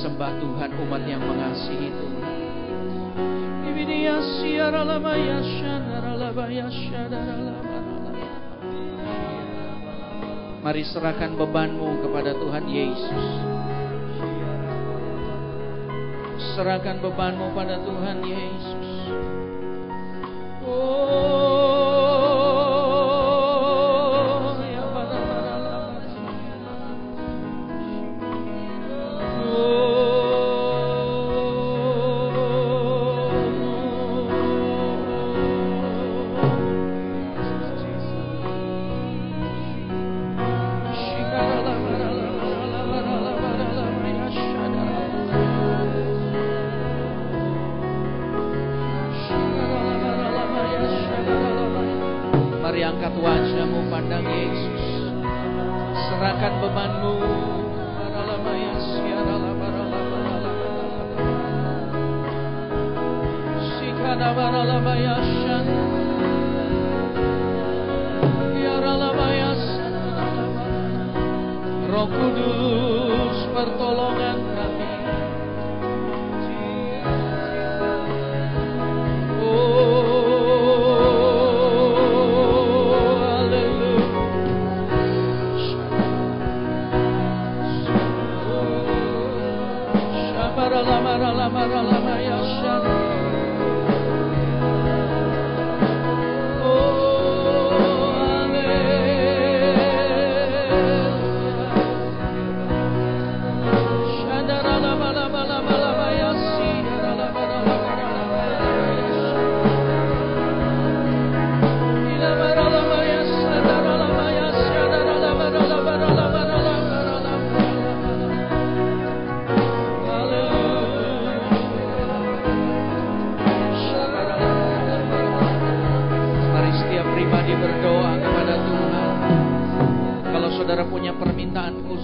sembah Tuhan, umat yang mengasihi Tuhan. Mari serahkan bebanmu kepada Tuhan Yesus. Serahkan bebanmu pada Tuhan Yesus. Angkat wajahmu, pandang Yesus. Serahkan bebanmu. Roh Kudus, pertolongan kami.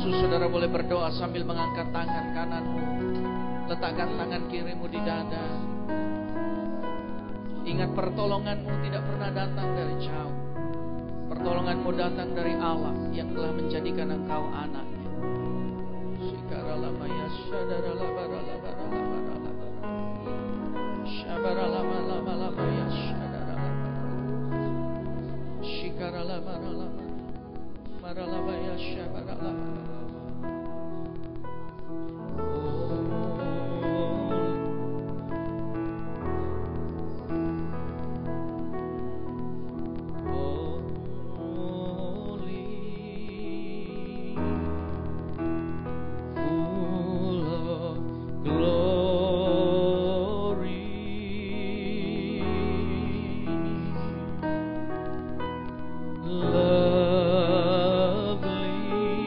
Saudara boleh berdoa sambil mengangkat tangan kananmu. Letakkan tangan kirimu di dada. Ingat, pertolonganmu tidak pernah datang dari jauh. Pertolonganmu datang dari Allah yang telah menjadikan engkau anaknya. Lovely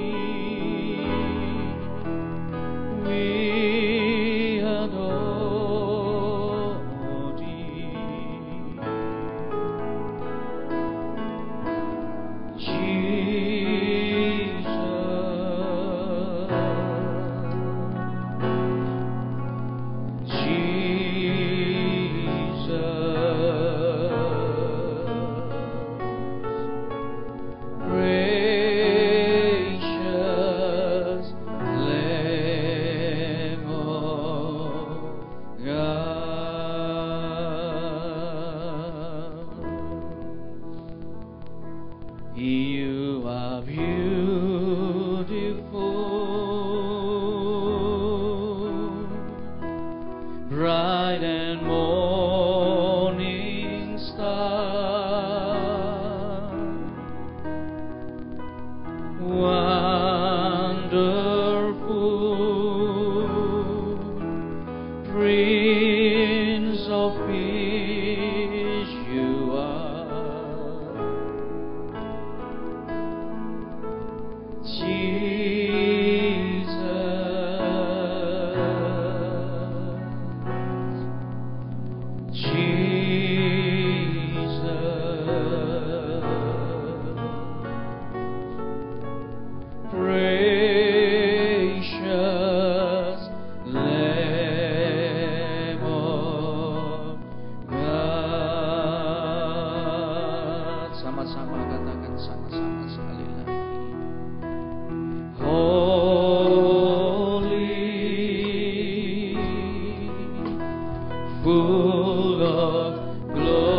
full of glory,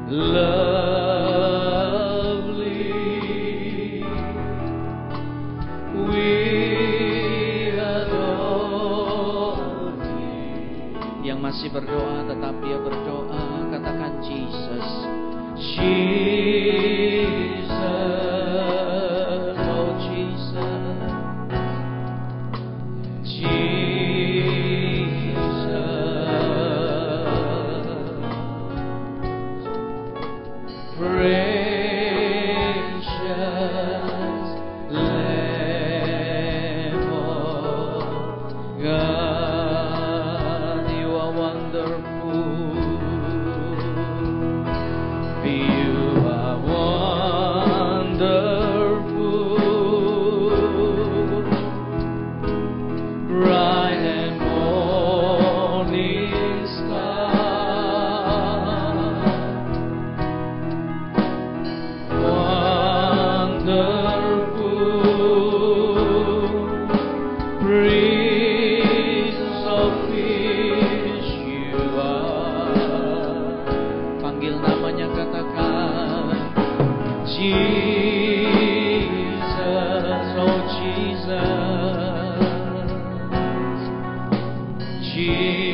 lovely, we adore thee. Yang masih berdoa tetap dia berdoa, katakan Jesus, Jesus, oh Jesus, Jesus, precious Lamb of God, you are wonderful. You are wonderful, bright and morning star, wonderful, Prince of Peace you are. Panggil namanya, katakan Jesus, oh Jesus, Jesus,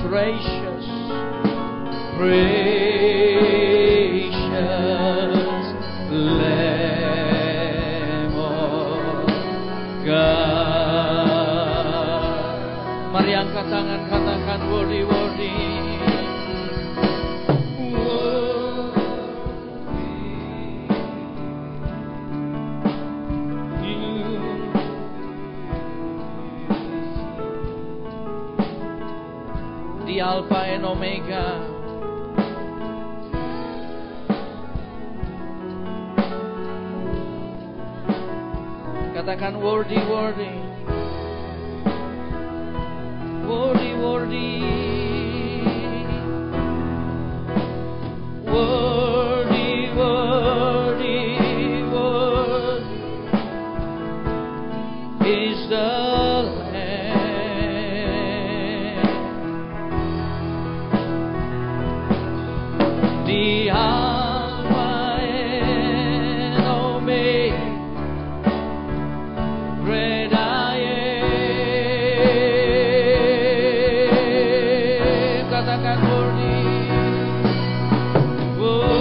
precious, precious Lamb of God. Mari angkat tangan, katakan worthy, worthy. Di Alpha and Omega, katakan worthy, worthy, worthy, worthy, worthy, worthy, worthy is the the Alpha and Omega, great I am. Katakan worthy, worthy.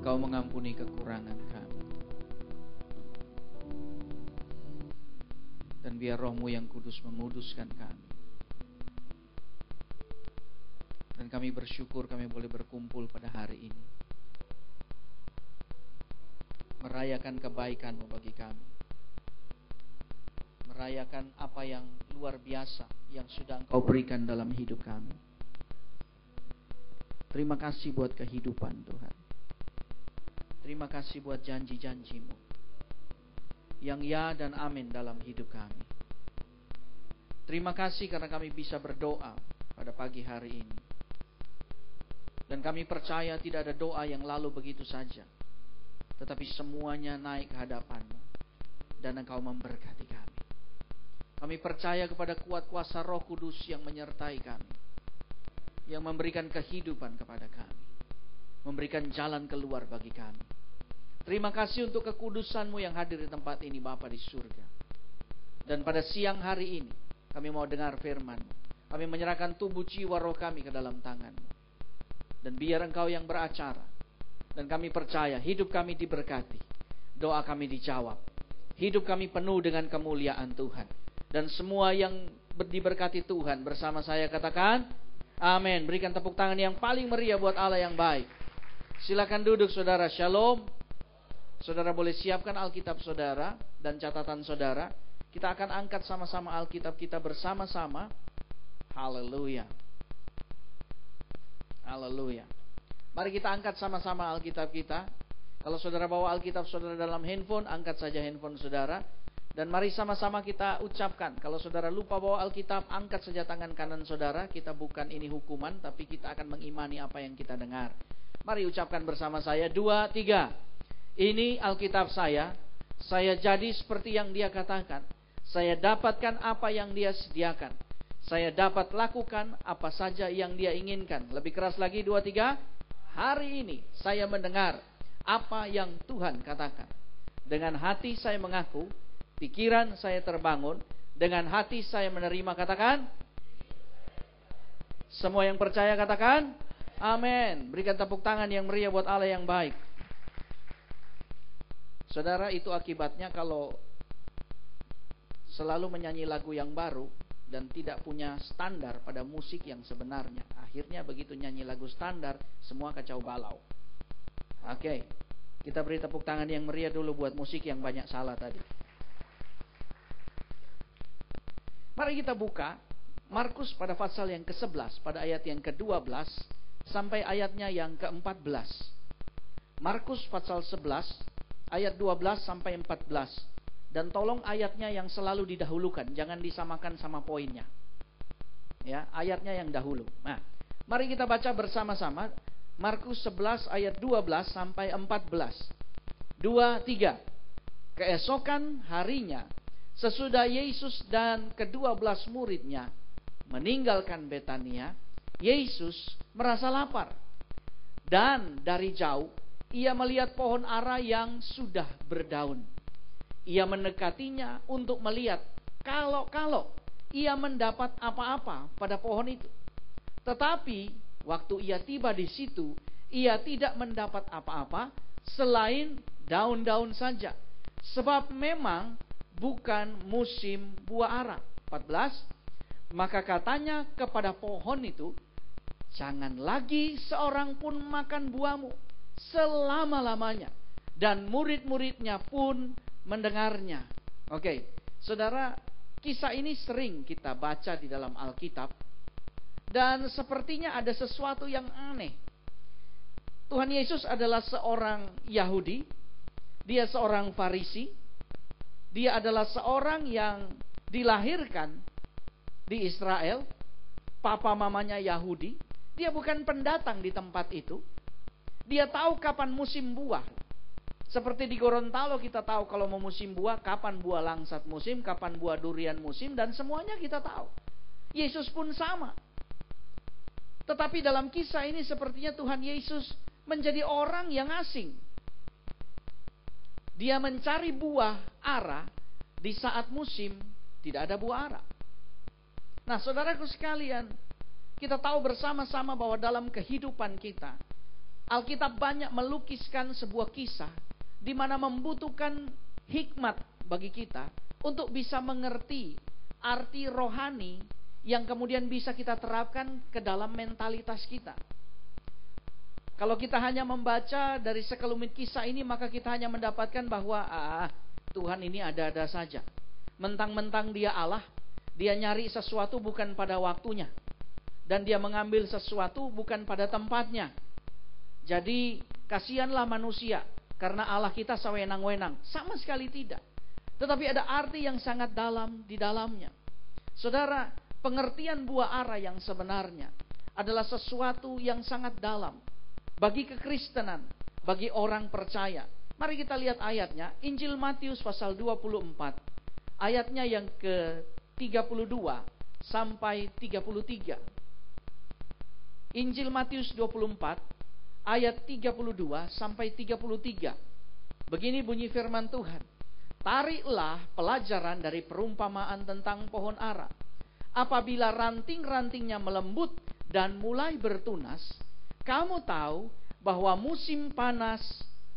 Engkau mengampuni kekurangan kami. Dan biar Roh-Mu yang kudus menguduskan kami. Dan kami bersyukur kami boleh berkumpul pada hari ini, merayakan kebaikan-Mu bagi kami, merayakan apa yang luar biasa yang sudah Engkau berikan dalam hidup kami. Terima kasih buat kehidupan Tuhan. Terima kasih buat janji-janji-Mu yang ya dan amin dalam hidup kami. Terima kasih karena kami bisa berdoa pada pagi hari ini. Dan kami percaya tidak ada doa yang lalu begitu saja, tetapi semuanya naik ke hadapan-Mu dan Engkau memberkati kami. Kami percaya kepada kuat kuasa Roh Kudus yang menyertai kami, yang memberikan kehidupan kepada kami, memberikan jalan keluar bagi kami. Terima kasih untuk kekudusan-Mu yang hadir di tempat ini Bapa di surga. Dan pada siang hari ini kami mau dengar firman-Mu. Kami menyerahkan tubuh jiwa roh kami ke dalam tangan-Mu. Dan biar Engkau yang beracara. Dan kami percaya hidup kami diberkati, doa kami dijawab, hidup kami penuh dengan kemuliaan Tuhan. Dan semua yang diberkati Tuhan bersama saya katakan amin. Berikan tepuk tangan yang paling meriah buat Allah yang baik. Silakan duduk saudara. Shalom. Saudara boleh siapkan Alkitab saudara dan catatan saudara. Kita akan angkat sama-sama Alkitab kita bersama-sama. Haleluya. Haleluya. Mari kita angkat sama-sama Alkitab kita. Kalau saudara bawa Alkitab saudara dalam handphone, angkat saja handphone saudara. Dan mari sama-sama kita ucapkan. Kalau saudara lupa bawa Alkitab, angkat saja tangan kanan saudara. Kita bukan ini hukuman, tapi kita akan mengimani apa yang kita dengar. Mari ucapkan bersama saya. 2, 3. Ini Alkitab saya jadi seperti yang Dia katakan. Saya dapatkan apa yang Dia sediakan. Saya dapat lakukan apa saja yang Dia inginkan. Lebih keras lagi, 2, 3. Hari ini saya mendengar apa yang Tuhan katakan. Dengan hati saya mengaku, pikiran saya terbangun, dengan hati saya menerima, katakan. Semua yang percaya katakan amin. Berikan tepuk tangan yang meriah buat Allah yang baik. Saudara, itu akibatnya kalau selalu menyanyi lagu yang baru dan tidak punya standar pada musik yang sebenarnya. Akhirnya begitu nyanyi lagu standar, semua kacau balau. Oke, kita beri tepuk tangan yang meriah dulu buat musik yang banyak salah tadi. Mari kita buka Markus pada pasal yang ke-11, pada ayat yang ke-12 sampai ayatnya yang ke-14. Markus pasal 11 ayat 12 sampai 14. Dan tolong ayatnya yang selalu didahulukan, jangan disamakan sama poinnya. Ya, ayatnya yang dahulu. Nah, mari kita baca bersama-sama Markus 11 ayat 12 sampai 14. 2, 3. Keesokan harinya, sesudah Yesus dan ke-12 muridnya meninggalkan Betania, Yesus merasa lapar. Dan dari jauh, Ia melihat pohon ara yang sudah berdaun. Ia mendekatinya untuk melihat kalau Ia mendapat apa-apa pada pohon itu. Tetapi waktu Ia tiba di situ, Ia tidak mendapat apa-apa selain daun-daun saja. Sebab memang bukan musim buah ara. 14. Maka katanya kepada pohon itu, jangan lagi seorang pun makan buahmu selama-lamanya. Dan murid-muridnya pun mendengarnya. Oke, saudara, kisah ini sering kita baca di dalam Alkitab. Dan sepertinya ada sesuatu yang aneh. Tuhan Yesus adalah seorang Yahudi. Dia seorang Farisi. Dia adalah seorang yang dilahirkan di Israel. Papa mamanya Yahudi. Dia bukan pendatang di tempat itu. Dia tahu kapan musim buah. Seperti di Gorontalo kita tahu kalau mau musim buah, kapan buah langsat musim, kapan buah durian musim, dan semuanya kita tahu. Yesus pun sama. Tetapi dalam kisah ini sepertinya Tuhan Yesus menjadi orang yang asing. Dia mencari buah ara di saat musim tidak ada buah ara. Nah, saudaraku sekalian, kita tahu bersama-sama bahwa dalam kehidupan kita, Alkitab banyak melukiskan sebuah kisah di mana membutuhkan hikmat bagi kita untuk bisa mengerti arti rohani yang kemudian bisa kita terapkan ke dalam mentalitas kita. Kalau kita hanya membaca dari sekelumit kisah ini, maka kita hanya mendapatkan bahwa Tuhan ini ada-ada saja. Mentang-mentang dia Allah, dia nyari sesuatu bukan pada waktunya, dan dia mengambil sesuatu bukan pada tempatnya. Jadi kasihanlah manusia, karena Allah kita sewenang-wenang. Sama sekali tidak. Tetapi ada arti yang sangat dalam di dalamnya. Saudara, pengertian buah ara yang sebenarnya adalah sesuatu yang sangat dalam bagi kekristenan, bagi orang percaya. Mari kita lihat ayatnya. Injil Matius pasal 24, ayatnya yang ke-32 sampai 33. Injil Matius 24, ayat 32 sampai 33. Begini bunyi firman Tuhan. Tariklah pelajaran dari perumpamaan tentang pohon ara. Apabila ranting-rantingnya melembut dan mulai bertunas, kamu tahu bahwa musim panas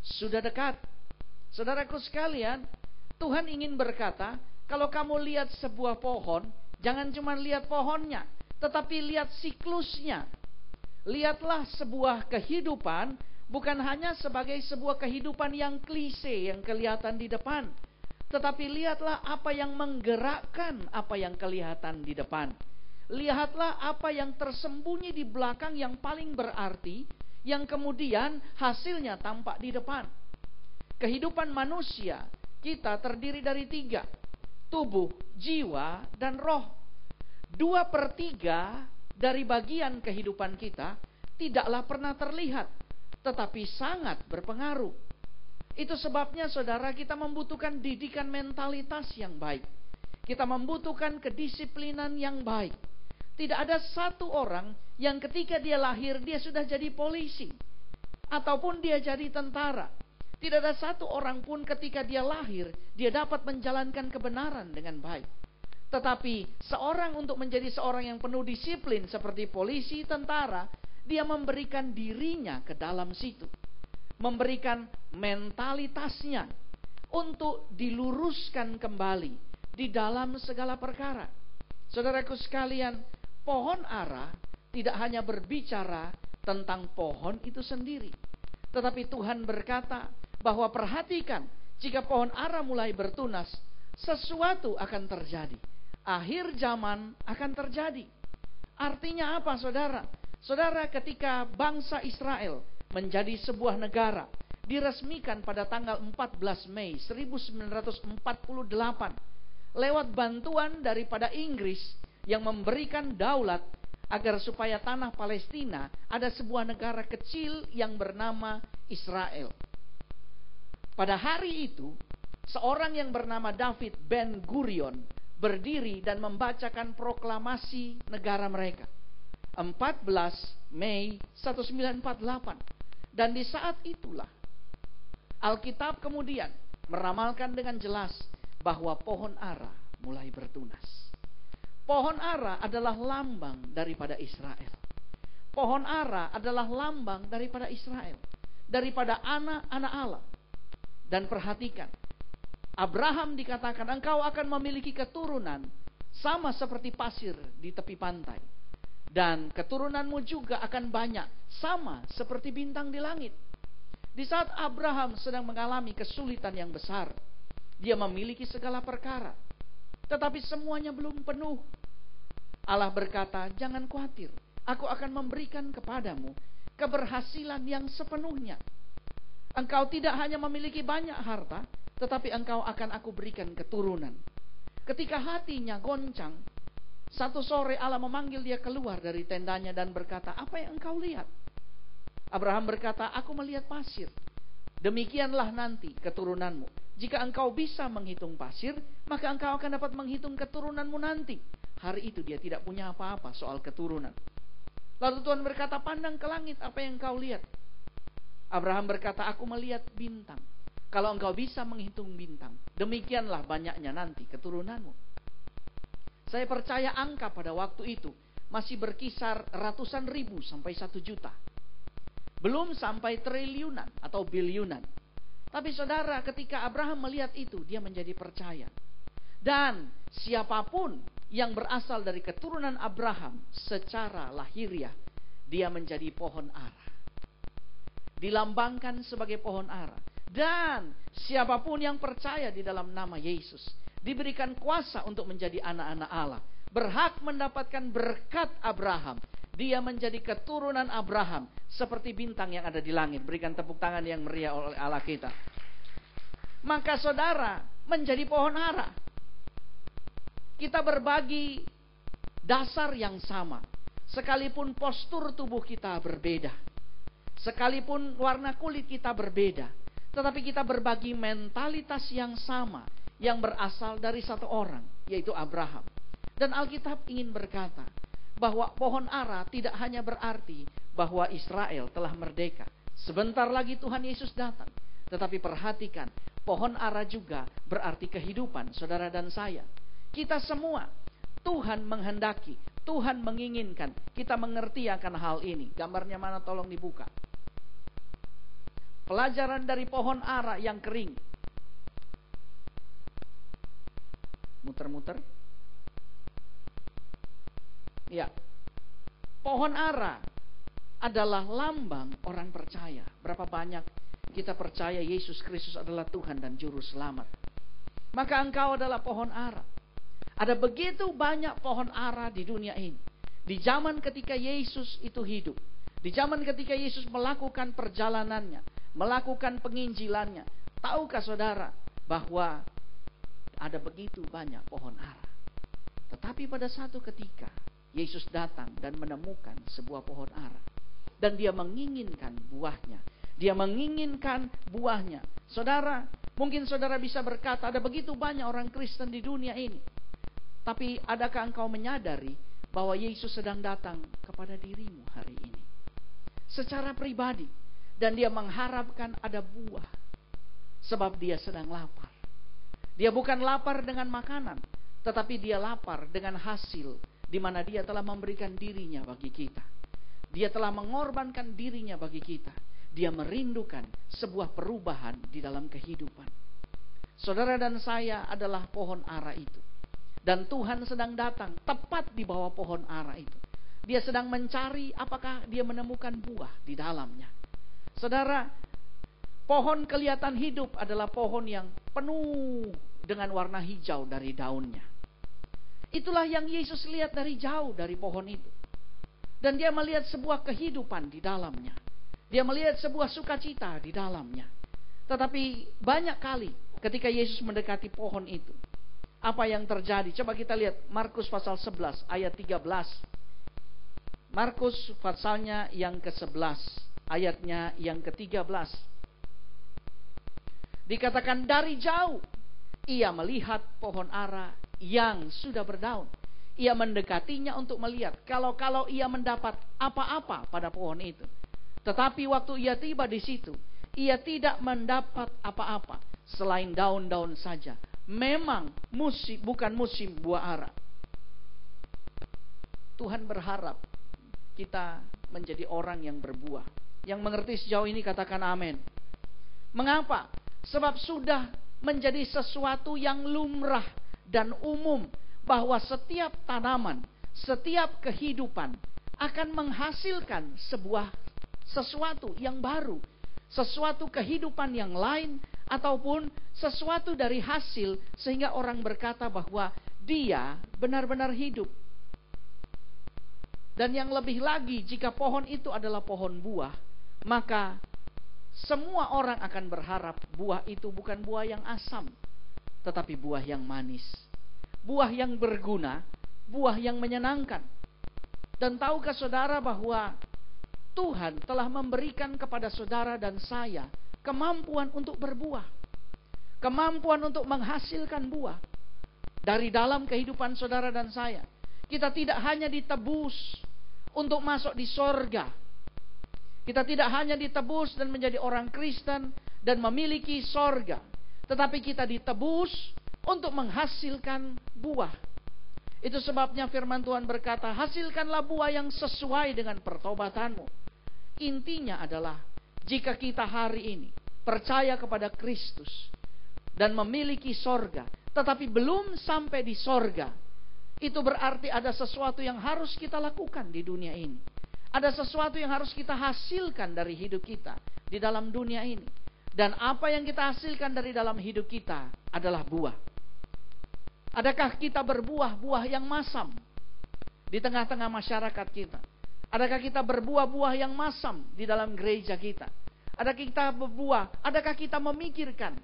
sudah dekat. Saudaraku sekalian, Tuhan ingin berkata, kalau kamu lihat sebuah pohon, jangan cuma lihat pohonnya, tetapi lihat siklusnya. Lihatlah sebuah kehidupan bukan hanya sebagai sebuah kehidupan yang klise yang kelihatan di depan, tetapi lihatlah apa yang menggerakkan apa yang kelihatan di depan. Lihatlah apa yang tersembunyi di belakang yang paling berarti, yang kemudian hasilnya tampak di depan. Kehidupan manusia kita terdiri dari 3. Tubuh, jiwa, dan roh. 2/3 dari bagian kehidupan kita tidaklah pernah terlihat, tetapi sangat berpengaruh. Itu sebabnya saudara, kita membutuhkan didikan mentalitas yang baik. Kita membutuhkan kedisiplinan yang baik. Tidak ada satu orang yang ketika dia lahir dia sudah jadi polisi ataupun dia jadi tentara. Tidak ada satu orang pun ketika dia lahir dia dapat menjalankan kebenaran dengan baik. Tetapi seorang untuk menjadi seorang yang penuh disiplin seperti polisi, tentara, dia memberikan dirinya ke dalam situ. Memberikan mentalitasnya untuk diluruskan kembali di dalam segala perkara. Saudaraku sekalian, pohon ara tidak hanya berbicara tentang pohon itu sendiri. Tetapi Tuhan berkata bahwa perhatikan, jika pohon ara mulai bertunas, sesuatu akan terjadi. Akhir zaman akan terjadi. Artinya apa saudara? Saudara, ketika bangsa Israel menjadi sebuah negara, diresmikan pada tanggal 14 Mei 1948 lewat bantuan daripada Inggris yang memberikan daulat agar supaya tanah Palestina ada sebuah negara kecil yang bernama Israel. Pada hari itu, seorang yang bernama David Ben Gurion berdiri dan membacakan proklamasi negara mereka. 14 Mei 1948. Dan di saat itulah Alkitab kemudian meramalkan dengan jelas bahwa pohon ara mulai bertunas. Pohon ara adalah lambang daripada Israel. Pohon ara adalah lambang daripada Israel, daripada anak-anak Allah. Dan perhatikan, Abraham dikatakan engkau akan memiliki keturunan sama seperti pasir di tepi pantai. Dan keturunanmu juga akan banyak sama seperti bintang di langit. Di saat Abraham sedang mengalami kesulitan yang besar, dia memiliki segala perkara, tetapi semuanya belum penuh. Allah berkata, jangan khawatir, aku akan memberikan kepadamu keberhasilan yang sepenuhnya. Engkau tidak hanya memiliki banyak harta, tetapi engkau akan aku berikan keturunan. Ketika hatinya goncang, satu sore Allah memanggil dia keluar dari tendanya dan berkata, apa yang engkau lihat? Abraham berkata, aku melihat pasir. Demikianlah nanti keturunanmu. Jika engkau bisa menghitung pasir, maka engkau akan dapat menghitung keturunanmu nanti. Hari itu dia tidak punya apa-apa soal keturunan. Lalu Tuhan berkata, pandang ke langit, apa yang engkau lihat? Abraham berkata, aku melihat bintang. Kalau engkau bisa menghitung bintang, demikianlah banyaknya nanti keturunanmu. Saya percaya angka pada waktu itu masih berkisar ratusan ribu sampai 1 juta. Belum sampai triliunan atau biliunan. Tapi saudara, ketika Abraham melihat itu, dia menjadi percaya. Dan siapapun yang berasal dari keturunan Abraham secara lahiriah, dia menjadi pohon ara. Dilambangkan sebagai pohon ara. Dan siapapun yang percaya di dalam nama Yesus, diberikan kuasa untuk menjadi anak-anak Allah. Berhak mendapatkan berkat Abraham. Dia menjadi keturunan Abraham seperti bintang yang ada di langit. Berikan tepuk tangan yang meriah oleh Allah kita. Maka saudara menjadi pohon ara. Kita berbagi dasar yang sama. Sekalipun postur tubuh kita berbeda. Sekalipun warna kulit kita berbeda. Tetapi kita berbagi mentalitas yang sama. Yang berasal dari satu orang, yaitu Abraham. Dan Alkitab ingin berkata bahwa pohon ara tidak hanya berarti bahwa Israel telah merdeka. Sebentar lagi Tuhan Yesus datang. Tetapi perhatikan, pohon ara juga berarti kehidupan saudara dan saya. Kita semua, Tuhan menghendaki, Tuhan menginginkan kita mengerti akan hal ini. Gambarnya mana, tolong dibuka. Pelajaran dari pohon ara yang kering. Muter-muter. Ya. Pohon ara adalah lambang orang percaya. Berapa banyak kita percaya Yesus Kristus adalah Tuhan dan Juru Selamat. Maka engkau adalah pohon ara. Ada begitu banyak pohon ara di dunia ini. Di zaman ketika Yesus itu hidup. Di zaman ketika Yesus melakukan perjalanannya. Melakukan penginjilannya. Tahukah saudara bahwa ada begitu banyak pohon ara. Tetapi pada satu ketika Yesus datang dan menemukan sebuah pohon ara. Dan dia menginginkan buahnya. Dia menginginkan buahnya. Saudara, mungkin saudara bisa berkata, ada begitu banyak orang Kristen di dunia ini. Tapi adakah engkau menyadari bahwa Yesus sedang datang kepada dirimu hari ini? Secara pribadi. Dan dia mengharapkan ada buah. Sebab dia sedang lapar. Dia bukan lapar dengan makanan. Tetapi dia lapar dengan hasil. Di mana dia telah memberikan dirinya bagi kita. Dia telah mengorbankan dirinya bagi kita. Dia merindukan sebuah perubahan di dalam kehidupan. Saudara dan saya adalah pohon ara itu. Dan Tuhan sedang datang tepat di bawah pohon ara itu. Dia sedang mencari apakah dia menemukan buah di dalamnya. Saudara, pohon kelihatan hidup adalah pohon yang penuh dengan warna hijau dari daunnya. Itulah yang Yesus lihat dari jauh dari pohon itu. Dan dia melihat sebuah kehidupan di dalamnya. Dia melihat sebuah sukacita di dalamnya. Tetapi banyak kali ketika Yesus mendekati pohon itu, apa yang terjadi? Coba kita lihat Markus pasal 11 ayat 13. Markus pasalnya yang ke-11, ayatnya yang ke-13. Dikatakan dari jauh ia melihat pohon ara yang sudah berdaun. Ia mendekatinya untuk melihat kalau ia mendapat apa-apa pada pohon itu. Tetapi waktu ia tiba di situ, ia tidak mendapat apa-apa selain daun-daun saja. Memang bukan musim buah ara. Tuhan berharap kita menjadi orang yang berbuah. Yang mengerti sejauh ini katakan amin. Mengapa? Sebab sudah menjadi sesuatu yang lumrah dan umum bahwa setiap tanaman, setiap kehidupan akan menghasilkan sesuatu yang baru, sesuatu kehidupan yang lain, ataupun sesuatu dari hasil sehingga orang berkata bahwa dia benar-benar hidup. Dan yang lebih lagi, jika pohon itu adalah pohon buah, maka semua orang akan berharap buah itu bukan buah yang asam, tetapi buah yang manis. Buah yang berguna, buah yang menyenangkan. Dan tahukah saudara bahwa Tuhan telah memberikan kepada saudara dan saya kemampuan untuk berbuah. Kemampuan untuk menghasilkan buah. Dari dalam kehidupan saudara dan saya. Kita tidak hanya ditebus untuk masuk di sorga. Kita tidak hanya ditebus dan menjadi orang Kristen dan memiliki sorga. Tetapi kita ditebus untuk menghasilkan buah. Itu sebabnya firman Tuhan berkata, hasilkanlah buah yang sesuai dengan pertobatanmu. intinya adalah jika kita hari ini percaya kepada Kristus dan memiliki sorga, tetapi belum sampai di sorga, itu berarti ada sesuatu yang harus kita lakukan di dunia ini. Ada sesuatu yang harus kita hasilkan dari hidup kita di dalam dunia ini. Dan apa yang kita hasilkan dari dalam hidup kita adalah buah. Adakah kita berbuah-buah yang masam di tengah-tengah masyarakat kita? Adakah kita berbuah-buah yang masam di dalam gereja kita? Adakah kita berbuah? Adakah kita memikirkan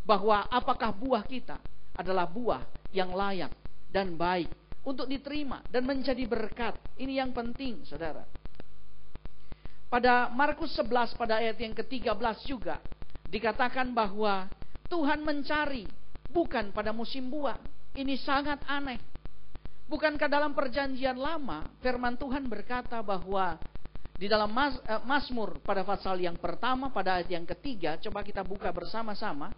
bahwa apakah buah kita adalah buah yang layak dan baik untuk diterima dan menjadi berkat? Ini yang penting, saudara. Pada Markus 11 pada ayat yang ke-13 juga dikatakan bahwa Tuhan mencari bukan pada musim buah. Ini sangat aneh. Bukankah dalam perjanjian lama firman Tuhan berkata bahwa di dalam Mazmur pada pasal yang pertama pada ayat yang ketiga, coba kita buka bersama-sama.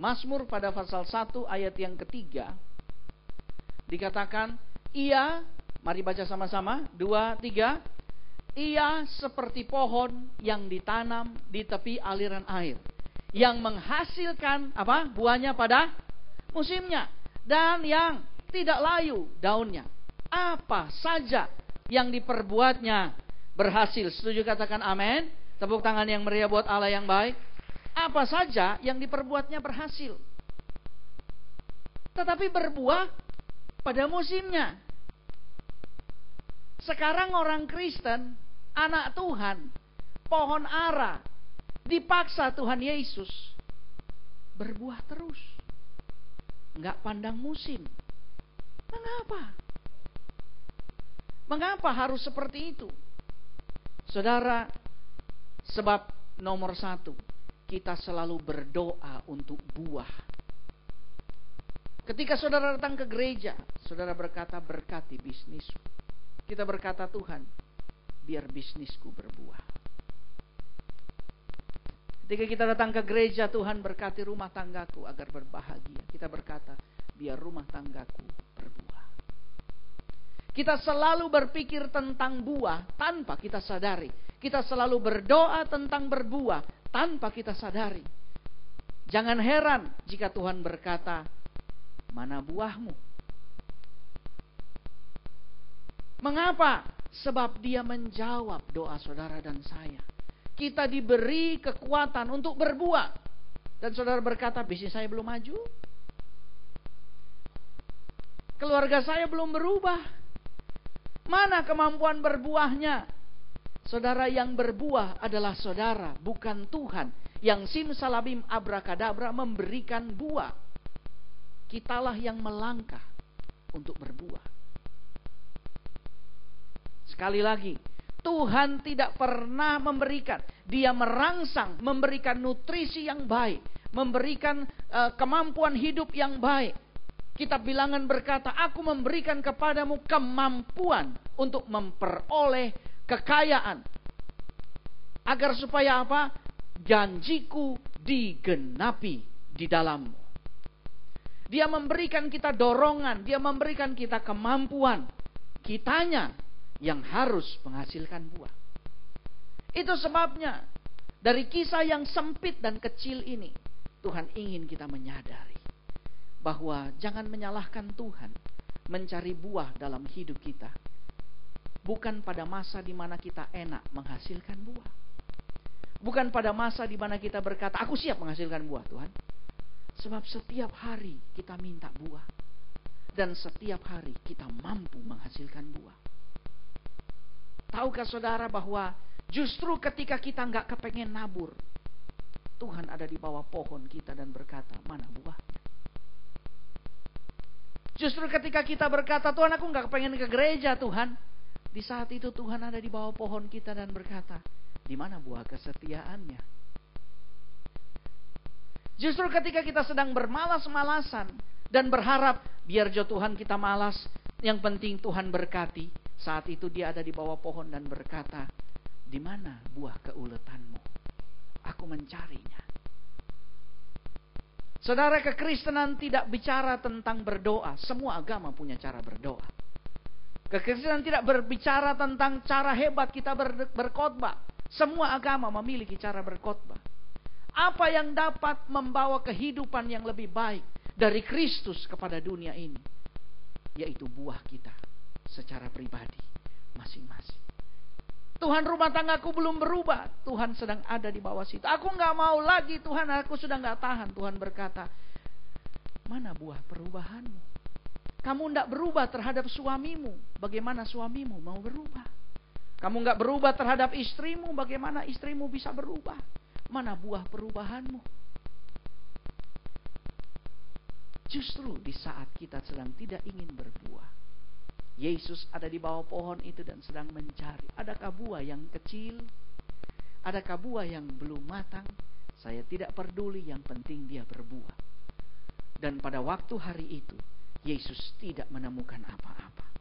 Mazmur pada pasal 1 ayat yang ketiga dikatakan, ia, mari baca sama-sama, 2, 3, ia seperti pohon yang ditanam di tepi aliran air, yang menghasilkan apa? Buahnya pada musimnya, dan yang tidak layu daunnya. Apa saja yang diperbuatnya berhasil. Setuju, katakan amin. Tepuk tangan yang meriah buat Allah yang baik. Apa saja yang diperbuatnya berhasil. Tetapi berbuah pada musimnya. Sekarang orang Kristen, anak Tuhan, pohon ara, dipaksa Tuhan Yesus berbuah terus. Enggak pandang musim. Mengapa? Mengapa harus seperti itu? Saudara, sebab nomor 1, kita selalu berdoa untuk buah. Ketika saudara datang ke gereja, saudara berkata, berkati bisnisku. Kita berkata, Tuhan, biar bisnisku berbuah. Ketika kita datang ke gereja, Tuhan berkati rumah tanggaku agar berbahagia. Kita berkata, biar rumah tanggaku berbuah. Kita selalu berpikir tentang buah tanpa kita sadari. Kita selalu berdoa tentang berbuah tanpa kita sadari. Jangan heran jika Tuhan berkata, mana buahmu? Mengapa? Sebab Dia menjawab doa saudara dan saya. Kita diberi kekuatan untuk berbuah. Dan saudara berkata, bisnis saya belum maju. Keluarga saya belum berubah. Mana kemampuan berbuahnya? Saudara, yang berbuah adalah saudara, bukan Tuhan. Yang simsalabim abrakadabra memberikan buah. Kitalah yang melangkah untuk berbuah. Sekali lagi, Tuhan tidak pernah memberikan. Dia merangsang, memberikan nutrisi yang baik, memberikan kemampuan hidup yang baik. Kitab Bilangan berkata, aku memberikan kepadamu kemampuan untuk memperoleh kekayaan. Agar supaya apa? Janjiku digenapi di dalammu. Dia memberikan kita dorongan, Dia memberikan kita kemampuan. Kitanya yang harus menghasilkan buah. Itu sebabnya dari kisah yang sempit dan kecil ini, Tuhan ingin kita menyadari bahwa jangan menyalahkan Tuhan mencari buah dalam hidup kita. Bukan pada masa di mana kita enak menghasilkan buah. Bukan pada masa di mana kita berkata, aku siap menghasilkan buah, Tuhan. Sebab setiap hari kita minta buah. Dan setiap hari kita mampu menghasilkan buah. Tahukah saudara bahwa justru ketika kita nggak kepengen nabur, Tuhan ada di bawah pohon kita dan berkata, mana buahnya? Justru ketika kita berkata, Tuhan aku nggak kepengen ke gereja, Tuhan. Di saat itu Tuhan ada di bawah pohon kita dan berkata, di mana buah kesetiaannya? Justru ketika kita sedang bermalas-malasan dan berharap, biar jo Tuhan kita malas, yang penting Tuhan berkati. Saat itu Dia ada di bawah pohon dan berkata, di mana buah keuletanmu? Aku mencarinya. Saudara, kekristenan tidak bicara tentang berdoa. Semua agama punya cara berdoa. Kekristenan tidak berbicara tentang cara hebat kita berkhotbah. Semua agama memiliki cara berkhotbah. Apa yang dapat membawa kehidupan yang lebih baik dari Kristus kepada dunia ini? Yaitu buah kita secara pribadi masing-masing. Tuhan, rumah tanggaku belum berubah. Tuhan sedang ada di bawah situ. Aku gak mau lagi Tuhan, aku sudah gak tahan. Tuhan berkata, mana buah perubahanmu? Kamu tidak berubah terhadap suamimu. Bagaimana suamimu mau berubah? Kamu tidak berubah terhadap istrimu. Bagaimana istrimu bisa berubah? Mana buah perubahanmu? Justru di saat kita sedang tidak ingin berbuah, Yesus ada di bawah pohon itu dan sedang mencari. Adakah buah yang kecil? Adakah buah yang belum matang? Saya tidak peduli, yang penting dia berbuah. Dan pada waktu hari itu, Yesus tidak menemukan apa-apa.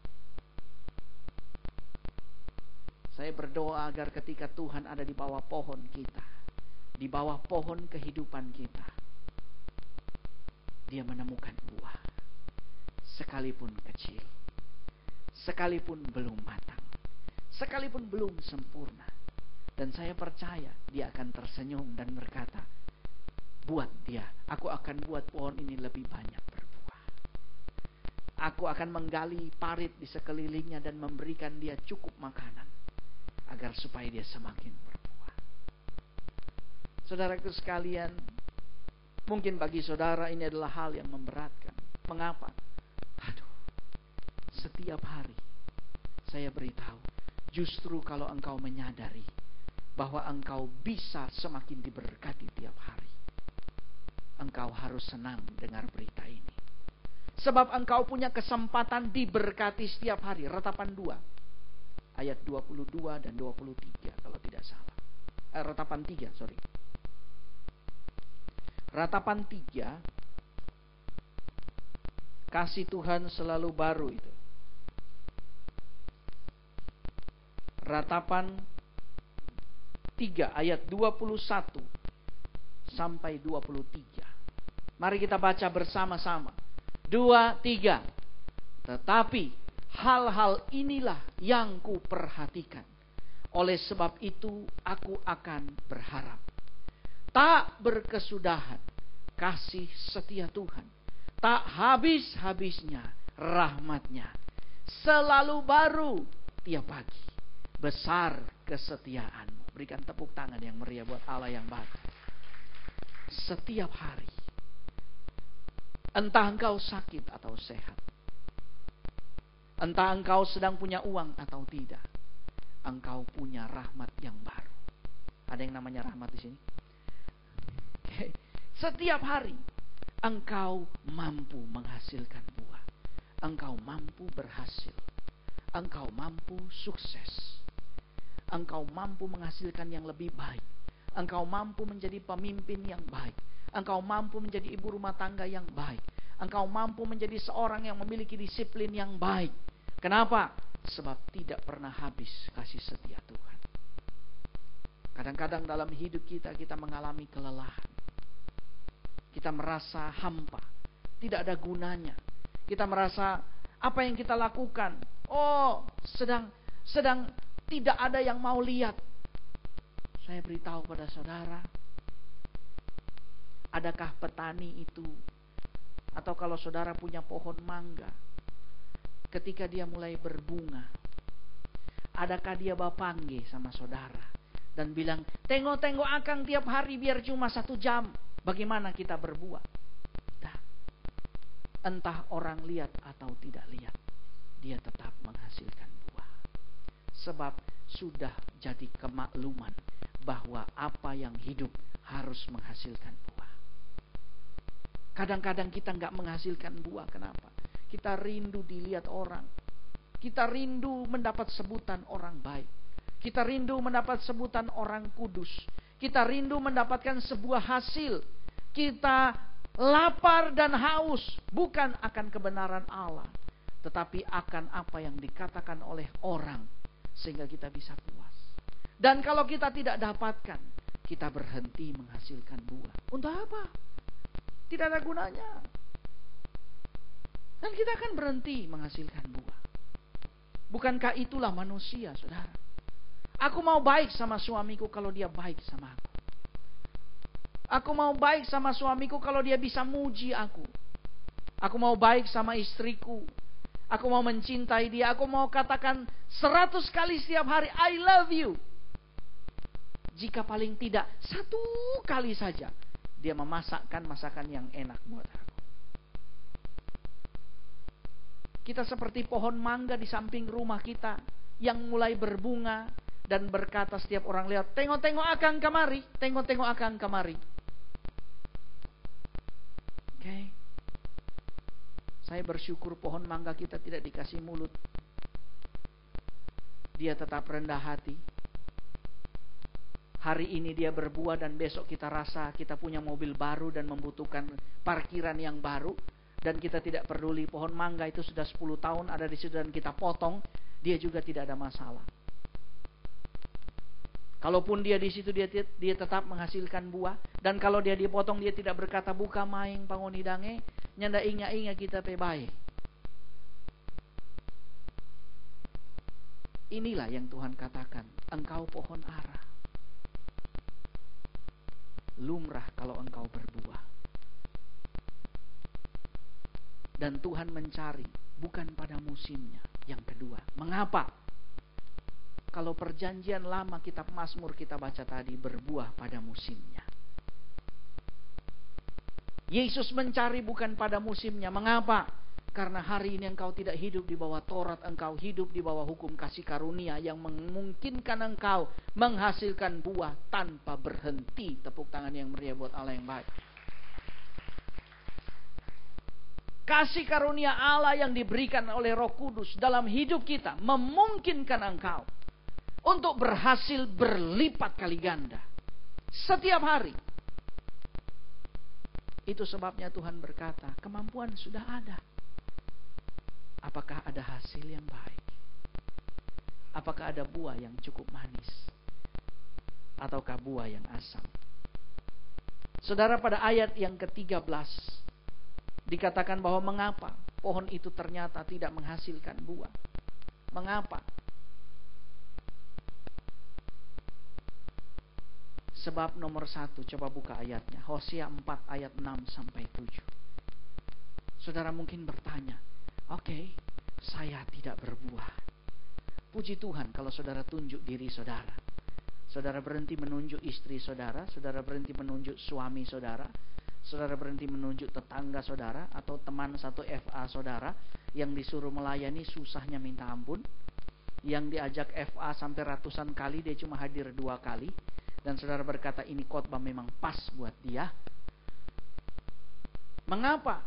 Saya berdoa agar ketika Tuhan ada di bawah pohon kita, di bawah pohon kehidupan kita, dia menemukan buah. Sekalipun kecil, sekalipun belum matang, sekalipun belum sempurna. Dan saya percaya dia akan tersenyum dan berkata, buat dia, aku akan buat pohon ini lebih banyak berbuah. Aku akan menggali parit di sekelilingnya dan memberikan dia cukup makanan, agar supaya dia semakin berbuah. Saudaraku sekalian, mungkin bagi saudara ini adalah hal yang memberatkan. Mengapa? Setiap hari saya beritahu, justru kalau engkau menyadari bahwa engkau bisa semakin diberkati tiap hari, engkau harus senang dengar berita ini. Sebab engkau punya kesempatan diberkati setiap hari. Ratapan 2 ayat 22 dan 23 kalau tidak salah. Ratapan 3, sorry. Ratapan 3, kasih Tuhan selalu baru itu. Ratapan 3 ayat 21 sampai 23. Mari kita baca bersama-sama. 2, 3. Tetapi hal-hal inilah yang kuperhatikan. Oleh sebab itu aku akan berharap. Tak berkesudahan kasih setia Tuhan. Tak habis-habisnya rahmat-Nya. Selalu baru tiap pagi. Besar kesetiaan-Mu. Berikan tepuk tangan yang meriah buat Allah yang baik. Setiap hari. Entah engkau sakit atau sehat. Entah engkau sedang punya uang atau tidak. Engkau punya rahmat yang baru. Ada yang namanya rahmat di sini? Okay. Setiap hari engkau mampu menghasilkan buah. Engkau mampu berhasil. Engkau mampu sukses. Engkau mampu menghasilkan yang lebih baik. Engkau mampu menjadi pemimpin yang baik. Engkau mampu menjadi ibu rumah tangga yang baik. Engkau mampu menjadi seorang yang memiliki disiplin yang baik. Kenapa? Sebab tidak pernah habis kasih setia Tuhan. Kadang-kadang dalam hidup kita mengalami kelelahan. Kita merasa hampa. Tidak ada gunanya. Kita merasa apa yang kita lakukan, sedang tidak ada yang mau lihat. Saya beritahu pada saudara, adakah petani itu, atau kalau saudara punya pohon mangga, ketika dia mulai berbunga, adakah dia bapangge sama saudara dan bilang, tengok-tengok akang tiap hari biar cuma 1 jam, bagaimana kita berbuah? Nah, entah orang lihat atau tidak lihat, dia tetap menghasilkan buah. Sebab sudah jadi kemakluman bahwa apa yang hidup harus menghasilkan buah. Kadang-kadang kita gak menghasilkan buah. Kenapa? Kita rindu dilihat orang. Kita rindu mendapat sebutan orang baik. Kita rindu mendapat sebutan orang kudus. Kita rindu mendapatkan sebuah hasil. Kita lapar dan haus bukan akan kebenaran Allah, tetapi akan apa yang dikatakan oleh orang, sehingga kita bisa puas. Dan kalau kita tidak dapatkan, kita berhenti menghasilkan buah. Untuk apa? Tidak ada gunanya. Dan kita akan berhenti menghasilkan buah. Bukankah itulah manusia, saudara? Aku mau baik sama suamiku kalau dia baik sama aku. Aku mau baik sama suamiku kalau dia bisa muji aku. Aku mau baik sama istriku. Aku mau mencintai dia. Aku mau katakan 100 kali setiap hari, I love you. Jika paling tidak 1 kali saja dia memasakkan masakan yang enak buat aku. Kita seperti pohon mangga di samping rumah kita yang mulai berbunga dan berkata setiap orang lihat, tengok-tengok akang kemari, tengok-tengok akang kemari. Oke. Saya bersyukur pohon mangga kita tidak dikasih mulut. Dia tetap rendah hati. Hari ini dia berbuah dan besok kita rasa kita punya mobil baru dan membutuhkan parkiran yang baru. Dan kita tidak peduli, pohon mangga itu sudah 10 tahun ada di situ dan kita potong, dia juga tidak ada masalah. Kalaupun dia di situ dia tetap menghasilkan buah. Dan kalau dia dipotong dia tidak berkata buka maing pangoni dange, nyanda inga kita teh bae. Inilah yang Tuhan katakan, engkau pohon ara. Lumrah kalau engkau berbuah. Dan Tuhan mencari bukan pada musimnya. Yang kedua, mengapa? Kalau perjanjian lama kitab Mazmur kita baca tadi berbuah pada musimnya. Yesus mencari bukan pada musimnya. Mengapa? Karena hari ini engkau tidak hidup di bawah Taurat, engkau hidup di bawah hukum kasih karunia yang memungkinkan engkau menghasilkan buah tanpa berhenti. Tepuk tangan yang meriah buat Allah yang baik. Kasih karunia Allah yang diberikan oleh Roh Kudus dalam hidup kita memungkinkan engkau untuk berhasil berlipat kali ganda setiap hari. Itu sebabnya Tuhan berkata, kemampuan sudah ada. Apakah ada hasil yang baik? Apakah ada buah yang cukup manis? Ataukah buah yang asam? Saudara, pada ayat yang ke-13 dikatakan bahwa mengapa pohon itu ternyata tidak menghasilkan buah. Mengapa? Sebab nomor 1, coba buka ayatnya. Hosea 4 ayat 6-7. Saudara mungkin bertanya, oke, saya tidak berbuah. Puji Tuhan kalau saudara tunjuk diri saudara. Saudara berhenti menunjuk istri saudara. Saudara berhenti menunjuk suami saudara. Saudara berhenti menunjuk tetangga saudara atau teman satu FA saudara yang disuruh melayani susahnya minta ampun. Yang diajak FA sampai ratusan kali dia cuma hadir 2 kali. Dan saudara berkata ini khotbah memang pas buat dia. Mengapa?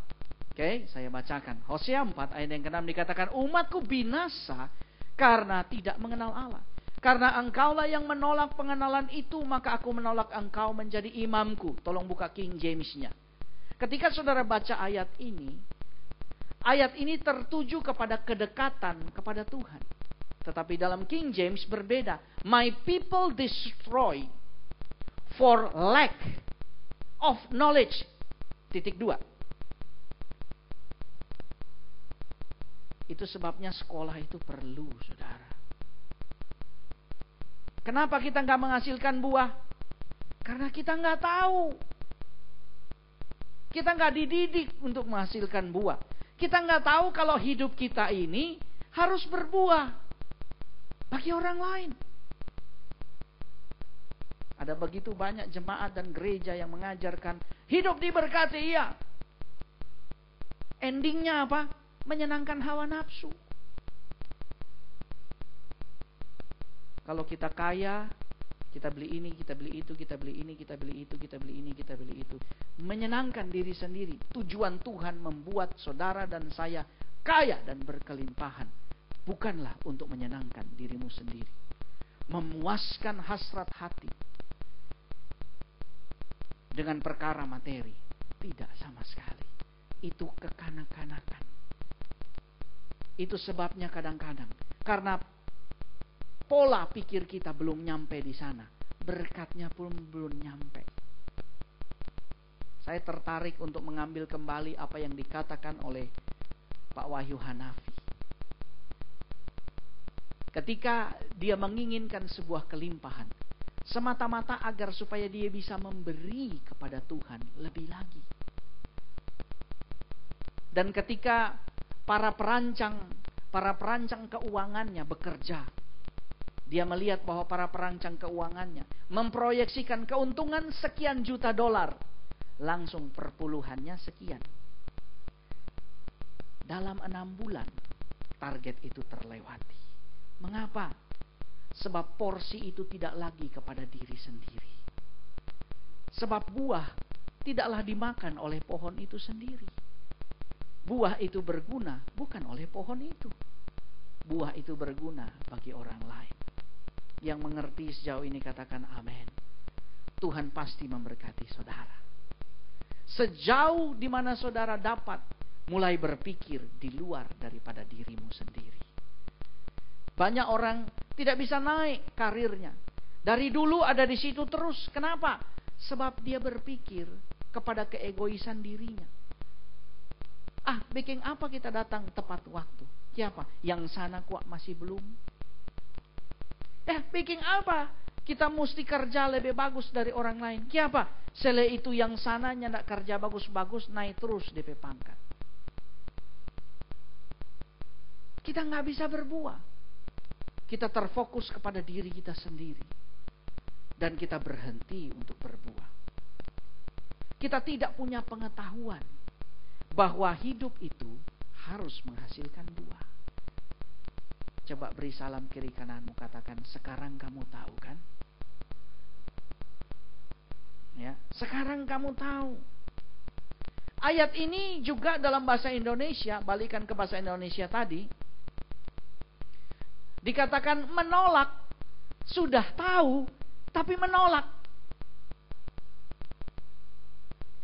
Oke, saya bacakan. Hosea 4 ayat yang ke-6 dikatakan, umatku binasa karena tidak mengenal Allah. Karena engkaulah yang menolak pengenalan itu, maka aku menolak engkau menjadi imamku. Tolong buka King James-nya. Ketika saudara baca ayat ini tertuju kepada kedekatan kepada Tuhan. Tetapi dalam King James berbeda. My people destroy for lack of knowledge. Titik 2. Itu sebabnya sekolah itu perlu, saudara. Kenapa kita nggak menghasilkan buah? Karena kita nggak tahu. Kita nggak dididik untuk menghasilkan buah. Kita nggak tahu kalau hidup kita ini harus berbuah bagi orang lain. Ada begitu banyak jemaat dan gereja yang mengajarkan hidup diberkati, iya. Endingnya apa? Menyenangkan hawa nafsu. Kalau kita kaya, kita beli ini, kita beli itu, kita beli ini, kita beli itu, kita beli ini, kita beli itu. Menyenangkan diri sendiri. Tujuan Tuhan membuat saudara dan saya kaya dan berkelimpahan. Bukanlah untuk menyenangkan dirimu sendiri. Memuaskan hasrat hati. Dengan perkara materi. Tidak sama sekali. Itu kekanak-kanakan. Itu sebabnya kadang-kadang. Karena pola pikir kita belum nyampe di sana. berkatnya pun belum nyampe. Saya tertarik untuk mengambil kembali apa yang dikatakan oleh Pak Wahyu Hanafi. Ketika dia menginginkan sebuah kelimpahan, semata-mata agar supaya dia bisa memberi kepada Tuhan lebih lagi. Dan ketika para perancang keuangannya bekerja, dia melihat bahwa para perancang keuangannya memproyeksikan keuntungan sekian juta dolar. Langsung perpuluhannya sekian. Dalam 6 bulan target itu terlewati. Mengapa? Sebab porsi itu tidak lagi kepada diri sendiri. Sebab buah tidaklah dimakan oleh pohon itu sendiri. Buah itu berguna bukan oleh pohon itu. Buah itu berguna bagi orang lain. Yang mengerti sejauh ini katakan amin. Tuhan pasti memberkati saudara. Sejauh di mana saudara dapat mulai berpikir di luar daripada dirimu sendiri. Banyak orang tidak bisa naik karirnya. Dari dulu ada di situ terus. Kenapa? Sebab dia berpikir kepada keegoisan dirinya. Bikin apa kita datang tepat waktu? Siapa? Yang sana kok masih belum? Bikin apa? Kita mesti kerja lebih bagus dari orang lain. Siapa? Sele itu yang sananya tidak kerja bagus-bagus, naik terus DP pangkat. Kita nggak bisa berbuah. Kita terfokus kepada diri kita sendiri. Dan kita berhenti untuk berbuah. Kita tidak punya pengetahuan bahwa hidup itu harus menghasilkan buah. Coba beri salam kiri kananmu, katakan sekarang kamu tahu kan? Ya, sekarang kamu tahu. Ayat ini juga dalam bahasa Indonesia, balikan ke bahasa Indonesia tadi, dikatakan menolak. Sudah tahu, tapi menolak.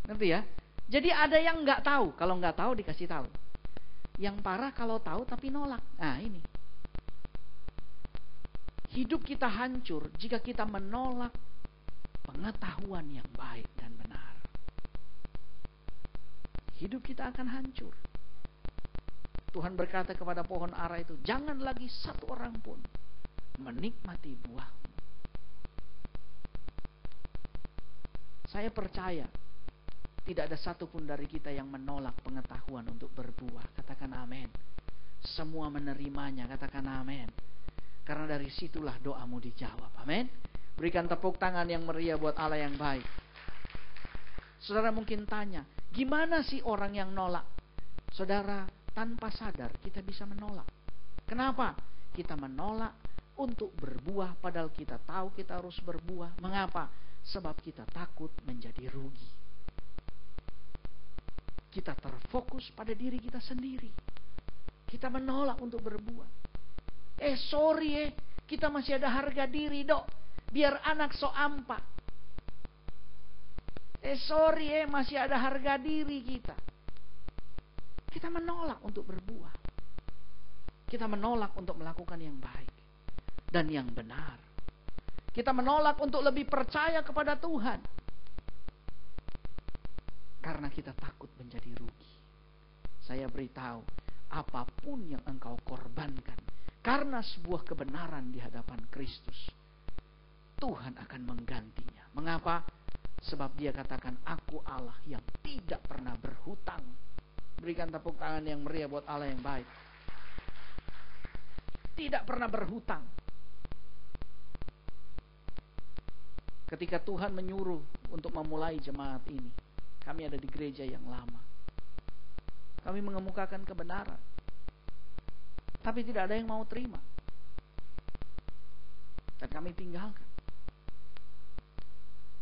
Ngerti ya? Jadi ada yang nggak tahu. Kalau nggak tahu dikasih tahu. Yang parah kalau tahu tapi nolak. Nah ini. Hidup kita hancur jika kita menolak pengetahuan yang baik dan benar. Hidup kita akan hancur. Tuhan berkata kepada pohon ara itu, jangan lagi satu orang pun menikmati buahmu. Saya percaya tidak ada satupun dari kita yang menolak pengetahuan untuk berbuah. Katakan amin. Semua menerimanya. Katakan amin. Karena dari situlah doamu dijawab. Amin. Berikan tepuk tangan yang meriah buat Allah yang baik. Saudara mungkin tanya, gimana sih orang yang nolak? Saudara, tanpa sadar kita bisa menolak. Kenapa? Kita menolak untuk berbuah padahal kita tahu kita harus berbuah. Mengapa? Sebab kita takut menjadi rugi. Kita terfokus pada diri kita sendiri. Kita menolak untuk berbuah. Sorry kita masih ada harga diri dok. Biar anak so ampa. Sorry masih ada harga diri kita. Kita menolak untuk berbuah. Kita menolak untuk melakukan yang baik dan yang benar. Kita menolak untuk lebih percaya kepada Tuhan. Karena kita takut menjadi rugi. Saya beritahu, apapun yang engkau korbankan karena sebuah kebenaran di hadapan Kristus, Tuhan akan menggantinya. Mengapa? Sebab dia katakan, aku Allah yang tidak pernah berhutang. Berikan tepuk tangan yang meriah buat Allah yang baik. Tidak pernah berhutang. Ketika Tuhan menyuruh untuk memulai jemaat ini, kami ada di gereja yang lama. Kami mengemukakan kebenaran. Tapi tidak ada yang mau terima. Dan kami tinggalkan.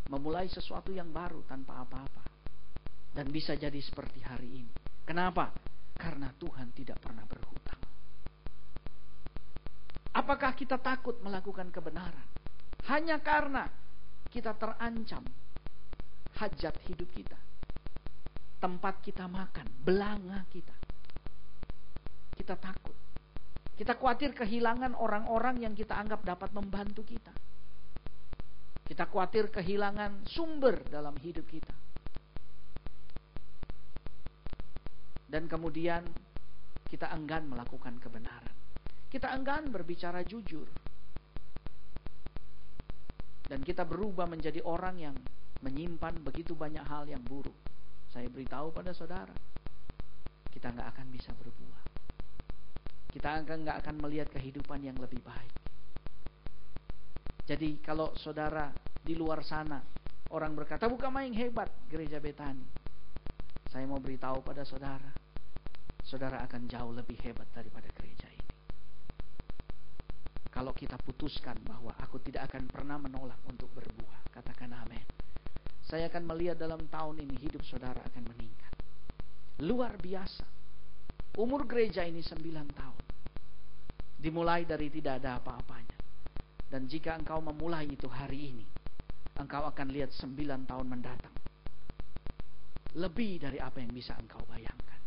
Memulai sesuatu yang baru tanpa apa-apa. Dan bisa jadi seperti hari ini. Kenapa? Karena Tuhan tidak pernah berhutang. Apakah kita takut melakukan kebenaran? Hanya karena kita terancam hajat hidup kita. Tempat kita makan, belanga kita. Kita takut. Kita khawatir kehilangan orang-orang yang kita anggap dapat membantu kita. Kita khawatir kehilangan sumber dalam hidup kita. Dan kemudian kita enggan melakukan kebenaran. Kita enggan berbicara jujur. Dan kita berubah menjadi orang yang menyimpan begitu banyak hal yang buruk. Saya beritahu pada saudara, kita nggak akan bisa berbuah. Kita nggak akan melihat kehidupan yang lebih baik. Jadi kalau saudara di luar sana, orang berkata, bukan main hebat gereja Betani. Saya mau beritahu pada saudara, saudara akan jauh lebih hebat daripada gereja ini. Kalau kita putuskan bahwa aku tidak akan pernah menolak untuk berbuah, katakan amin. Saya akan melihat dalam tahun ini hidup saudara akan meningkat. Luar biasa. Umur gereja ini 9 tahun. Dimulai dari tidak ada apa-apanya. Dan jika engkau memulai itu hari ini, engkau akan lihat 9 tahun mendatang. Lebih dari apa yang bisa engkau bayangkan.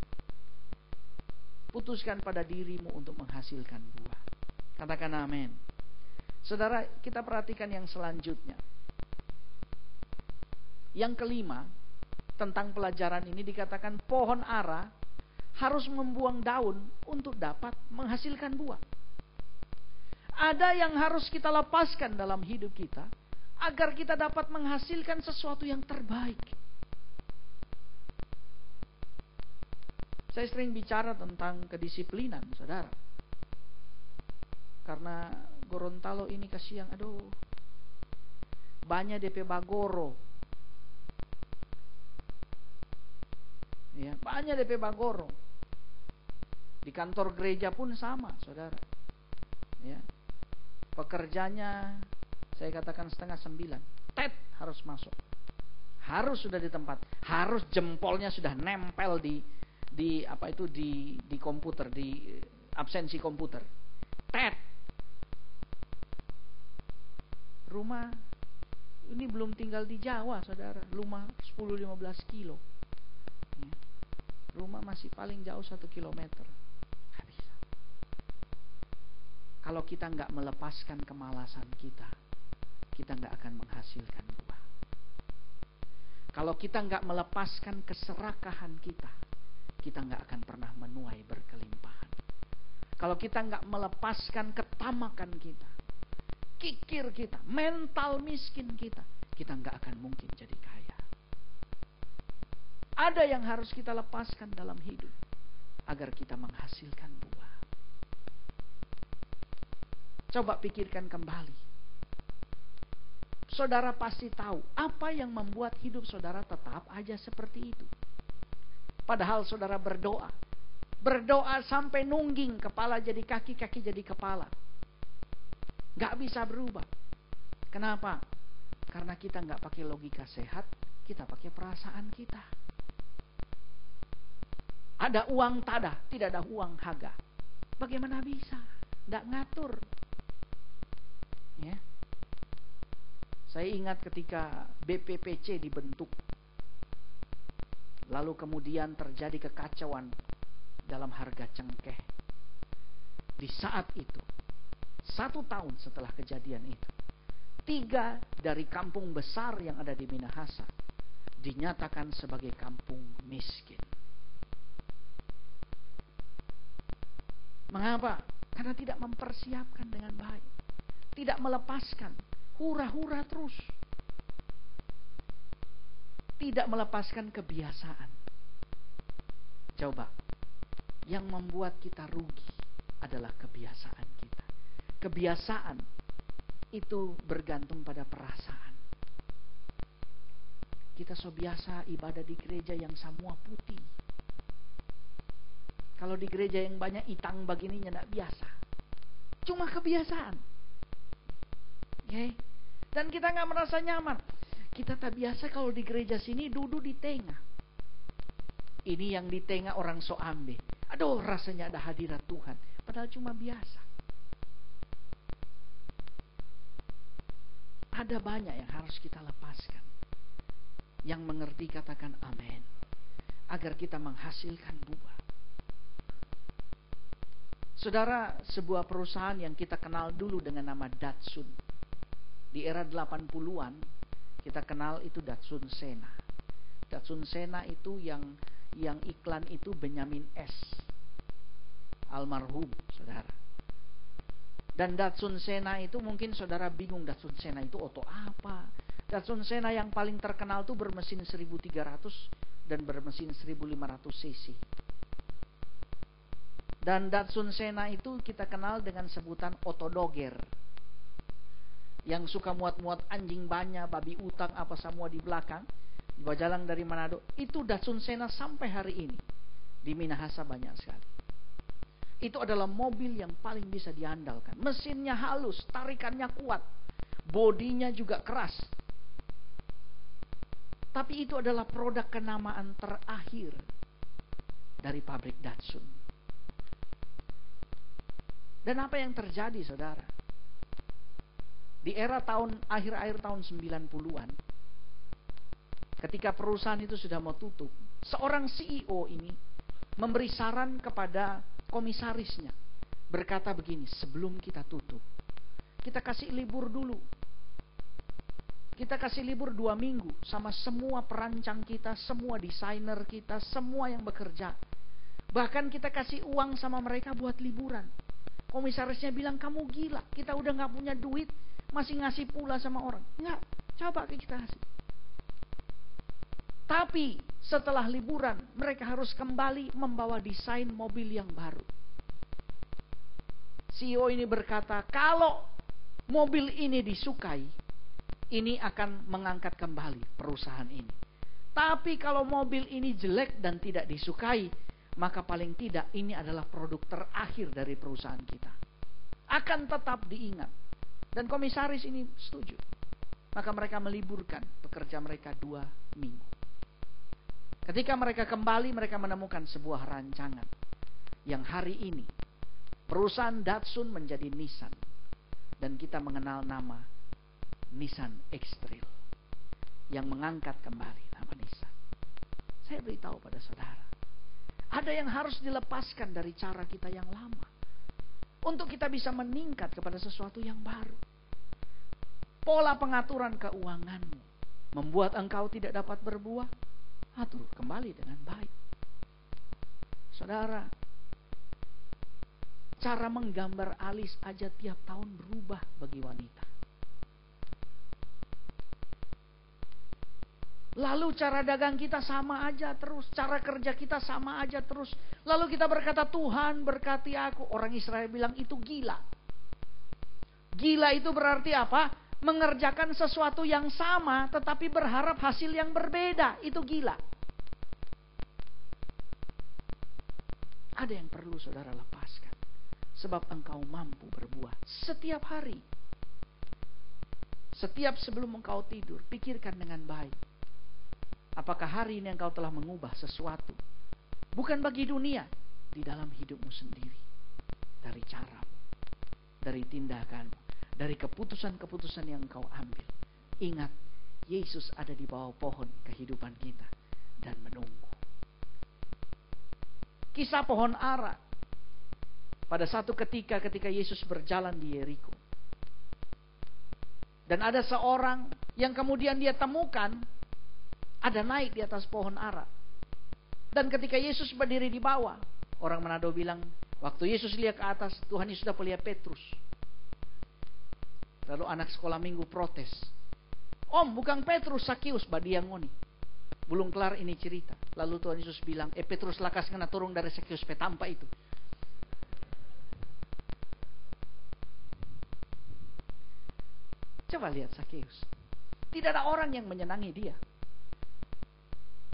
Putuskan pada dirimu untuk menghasilkan buah. Katakan amin. Saudara, kita perhatikan yang selanjutnya. Yang kelima, tentang pelajaran ini dikatakan pohon ara harus membuang daun untuk dapat menghasilkan buah. Ada yang harus kita lepaskan dalam hidup kita agar kita dapat menghasilkan sesuatu yang terbaik. Saya sering bicara tentang kedisiplinan, saudara. Karena Gorontalo ini kasihan, banyak DP Bagoro. Ya, banyak DP Bagoro. Di kantor gereja pun sama, saudara. Ya. Pekerjanya saya katakan 8:30. Tet harus masuk. Harus sudah di tempat. Harus jempolnya sudah nempel di komputer, di absensi komputer. Tet. Rumah ini belum tinggal di Jawa, saudara. Rumah 10-15 kilo. Ya. Rumah masih paling jauh 1 kilometer. Kalau kita nggak melepaskan kemalasan kita nggak akan menghasilkan buah. Kalau kita nggak melepaskan keserakahan kita nggak akan pernah menuai berkelimpahan. Kalau kita nggak melepaskan ketamakan kita, kikir kita, mental miskin kita nggak akan mungkin jadi kaya. Ada yang harus kita lepaskan dalam hidup agar kita menghasilkan buah. Coba pikirkan kembali. Saudara pasti tahu apa yang membuat hidup saudara tetap aja seperti itu. Padahal saudara berdoa. Berdoa sampai nungging, kepala jadi kaki, kaki jadi kepala. Gak bisa berubah. Kenapa? Karena kita gak pakai logika sehat, kita pakai perasaan kita. Ada uang tada, tidak ada uang haga. Bagaimana bisa? Gak ngatur. Ya. Saya ingat ketika BPPC dibentuk, lalu kemudian terjadi kekacauan dalam harga cengkeh. Di saat itu, 1 tahun setelah kejadian itu, 3 dari kampung besar yang ada di Minahasa dinyatakan sebagai kampung miskin. Mengapa? Karena tidak mempersiapkan dengan baik. Tidak melepaskan, hura-hura terus. Tidak melepaskan kebiasaan. Coba, yang membuat kita rugi adalah kebiasaan kita. Kebiasaan itu bergantung pada perasaan. Kita so biasa ibadah di gereja yang semua putih. Kalau di gereja yang banyak itang begininya tidak biasa. Cuma kebiasaan. Okay. Dan kita gak merasa nyaman. Kita tak biasa kalau di gereja sini duduk di tengah. Ini yang di tengah orang so ambe. Aduh, rasanya ada hadirat Tuhan. Padahal cuma biasa. Ada banyak yang harus kita lepaskan. Yang mengerti katakan amin. Agar kita menghasilkan buah. Saudara, sebuah perusahaan yang kita kenal dulu dengan nama Datsun. Di era 80-an kita kenal itu Datsun Sena. Datsun Sena itu yang iklan itu Benyamin S. Almarhum, saudara. Dan Datsun Sena itu mungkin saudara bingung, Datsun Sena itu oto apa? Datsun Sena yang paling terkenal itu bermesin 1300 dan bermesin 1500 cc. Dan Datsun Sena itu kita kenal dengan sebutan otodoger. Yang suka muat-muat anjing banyak, babi utang apa semua di belakang. Bajalang dari Manado. Itu Datsun Sena sampai hari ini. Di Minahasa banyak sekali. Itu adalah mobil yang paling bisa diandalkan. Mesinnya halus, tarikannya kuat. Bodinya juga keras. Tapi itu adalah produk kenamaan terakhir dari pabrik Datsun. Dan apa yang terjadi, saudara? Di era akhir-akhir tahun 90-an, ketika perusahaan itu sudah mau tutup, seorang CEO ini memberi saran kepada komisarisnya, berkata begini, sebelum kita tutup, kita kasih libur dulu. Kita kasih libur 2 minggu sama semua perancang kita, semua desainer kita, semua yang bekerja. Bahkan kita kasih uang sama mereka buat liburan. Komisarisnya bilang, kamu gila, kita udah gak punya duit, masih ngasih pula sama orang. Enggak, coba kita kasih. Tapi setelah liburan, mereka harus kembali membawa desain mobil yang baru. CEO ini berkata, kalau mobil ini disukai, ini akan mengangkat kembali perusahaan ini. Tapi kalau mobil ini jelek dan tidak disukai, maka paling tidak ini adalah produk terakhir dari perusahaan kita. Akan tetap diingat. Dan komisaris ini setuju. Maka mereka meliburkan pekerja mereka 2 minggu. Ketika mereka kembali, mereka menemukan sebuah rancangan yang hari ini perusahaan Datsun menjadi Nissan, dan kita mengenal nama Nissan X-Trail yang mengangkat kembali nama Nissan. Saya beritahu pada saudara, ada yang harus dilepaskan dari cara kita yang lama untuk kita bisa meningkat kepada sesuatu yang baru. Pola pengaturan keuanganmu membuat engkau tidak dapat berbuah, atur kembali dengan baik. Saudara, cara menggambar alis aja tiap tahun berubah bagi wanita. Lalu cara dagang kita sama aja terus, cara kerja kita sama aja terus. Lalu kita berkata, Tuhan berkati aku. Orang Israel bilang itu gila. Gila itu berarti apa? Mengerjakan sesuatu yang sama tetapi berharap hasil yang berbeda. Itu gila. Ada yang perlu saudara lepaskan, sebab engkau mampu berbuah setiap hari. Setiap sebelum engkau tidur, pikirkan dengan baik. Apakah hari ini engkau telah mengubah sesuatu? Bukan bagi dunia, di dalam hidupmu sendiri. Dari caramu, dari tindakanmu, dari keputusan-keputusan yang engkau ambil. Ingat, Yesus ada di bawah pohon kehidupan kita dan menunggu. Kisah pohon ara. Pada satu ketika Yesus berjalan di Yeriko, dan ada seorang yang kemudian dia temukan ada naik di atas pohon ara. Dan ketika Yesus berdiri di bawah, orang Manado bilang, waktu Yesus lihat ke atas, Tuhan Yesus sudah melihat Petrus. Lalu anak sekolah minggu protes, Om, bukan Petrus, Sakius, badiangoni. Belum kelar ini cerita. Lalu Tuhan Yesus bilang, Petrus lakas kena turun dari Sakius petampa itu. Coba lihat Sakius. Tidak ada orang yang menyenangi dia.